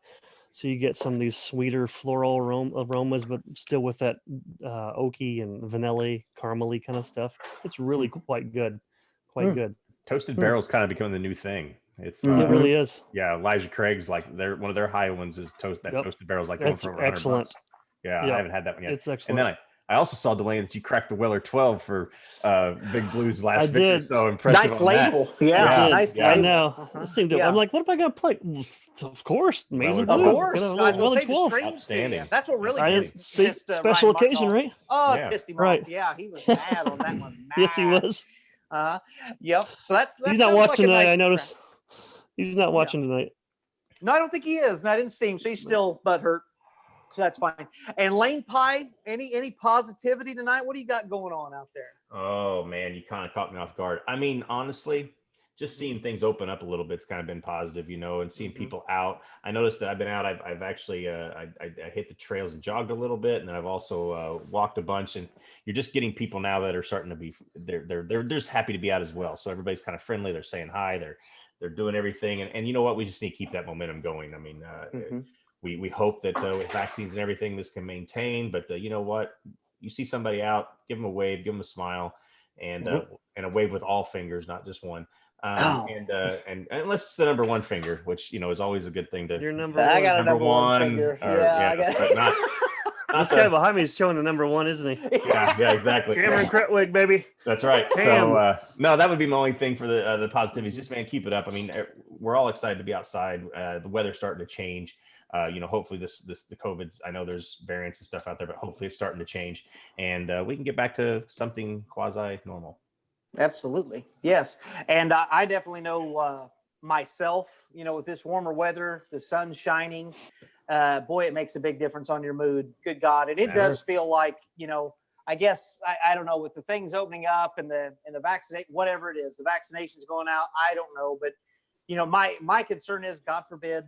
So you get some of these sweeter floral aromas, but still with that oaky and vanilla, caramely kind of stuff. It's really quite good. Quite good. Toasted barrels kind of becoming the new thing. It's It really is. Yeah, Elijah Craig's like one of their high ones is toasted barrels, like going That's for over $100. excellent. Yeah, Yeah, I haven't had that one yet. It's excellent. And then I also saw, Delaney, that you cracked the Weller 12 for Big Blue's last I victory. did. So impressive. Nice on label. That. Yeah, I did. nice I label. know. It seemed to, I'm like, what am I going to play? Of course, Amazing Weller Blue. Of course. Gonna I was Weller going to say the 12. streams to you. Outstanding. That's what really I pissed see, special Ryan Martin occasion, off. right? Oh, Yeah. it pissed him Right. off. Yeah, he was mad on that one. Yes, he Mad. was. Yep. So that He's not sounds watching like a tonight. nice I noticed. He's not watching tonight. No, I don't think he is. And I didn't see him. So he's still butthurt. So that's fine. And Lane Pie, any positivity tonight? What do you got going on out there? Oh man, you kind of caught me off guard. I mean, honestly, just seeing things open up a little bit's kind of been positive, and seeing people out. I noticed that I've been out. I've actually I hit the trails and jogged a little bit, and then I've also walked a bunch. And you're just getting people now that are starting to be they're just happy to be out as well. So everybody's kind of friendly. They're saying hi. They're doing everything, and you know what? We just need to keep that momentum going. I mean, we hope that with vaccines and everything, this can maintain. But you know what? You see somebody out, give them a wave, give them a smile, and a wave with all fingers, not just one. And unless it's the number one finger, which is always a good thing to. Your number I one. got a number one finger. I got. This guy behind me is showing the number one, isn't he? Yeah, exactly. Cameron Kretwig, baby. That's right. So no, that would be my only thing for the positivity. Just man, keep it up. I mean, we're all excited to be outside. The weather's starting to change. Hopefully the COVID's. I know there's variants and stuff out there, but hopefully it's starting to change, and we can get back to something quasi normal. Absolutely. Yes. And I definitely know myself, with this warmer weather, the sun shining, boy, it makes a big difference on your mood. Good God. And it does feel like, I guess, I don't know, with the things opening up and the vaccinate, whatever it is, the vaccination's going out. I don't know, but my concern is, God forbid,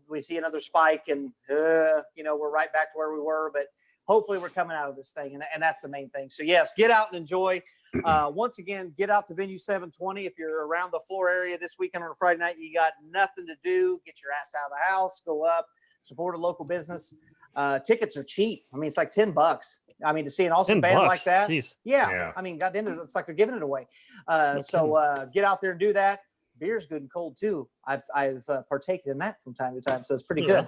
we see another spike and, we're right back to where we were, but hopefully we're coming out of this thing. And that's the main thing. So yes, get out and enjoy. Once again, get out to venue 720. If you're around the Florida area this weekend on a Friday night, you got nothing to do, get your ass out of the house, go up, support a local business. Tickets are cheap. I mean, it's like $10. I mean, to see an awesome band like that. Yeah. I mean, goddamn, it's like they're giving it away. So get out there and do that. Beer's good and cold too. I've partaken in that from time to time, so it's pretty good.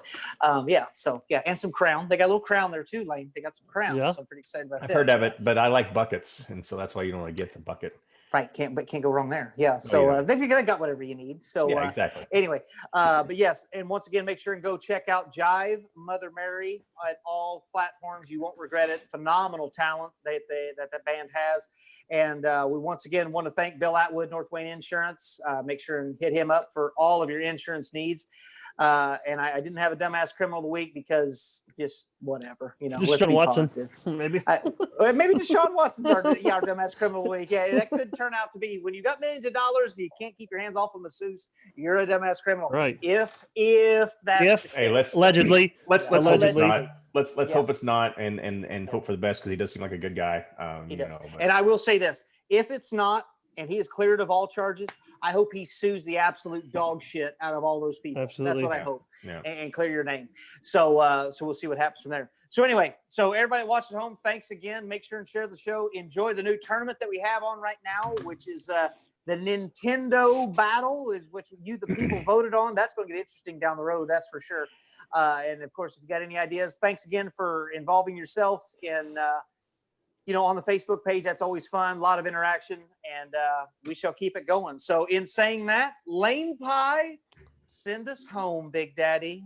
So and some Crown. They got a little Crown there too, Lane. They got some Crown, so I'm pretty excited about that. I've heard of it, but I like buckets, and so that's why you don't want to get a bucket. Right, can't go wrong there. Yeah, so they've got whatever you need. So exactly. Anyway, but yes, and once again, make sure and go check out Jive, Mother Mary at all platforms. You won't regret it. Phenomenal talent that band has. And we once again want to thank Bill Atwood, North Wayne Insurance. Make sure and hit him up for all of your insurance needs. And I didn't have a dumbass criminal of the week because just whatever, let's be positive. Maybe. Maybe Deshaun Watson's our dumbass criminal of the week. Yeah, that could turn out to be, when you got millions of dollars and you can't keep your hands off a masseuse, you're a dumbass criminal. Right. If that's let's allegedly let's hope it's not. Let's hope it's not, and hope for the best, because he does seem like a good guy. He does. And I will say this: if it's not, and he is cleared of all charges, I hope he sues the absolute dog shit out of all those people. Absolutely. That's what I hope. Yeah. And clear your name. So we'll see what happens from there. So anyway, so everybody watching at home, thanks again. Make sure and share the show. Enjoy the new tournament that we have on right now, which is the the Nintendo battle, is which you, the people, voted on. That's going to get interesting down the road. That's for sure. And of course, if you got any ideas, thanks again for involving yourself in, on the Facebook page. That's always fun. A lot of interaction, and we shall keep it going. So in saying that, Lane Pie, send us home, Big Daddy.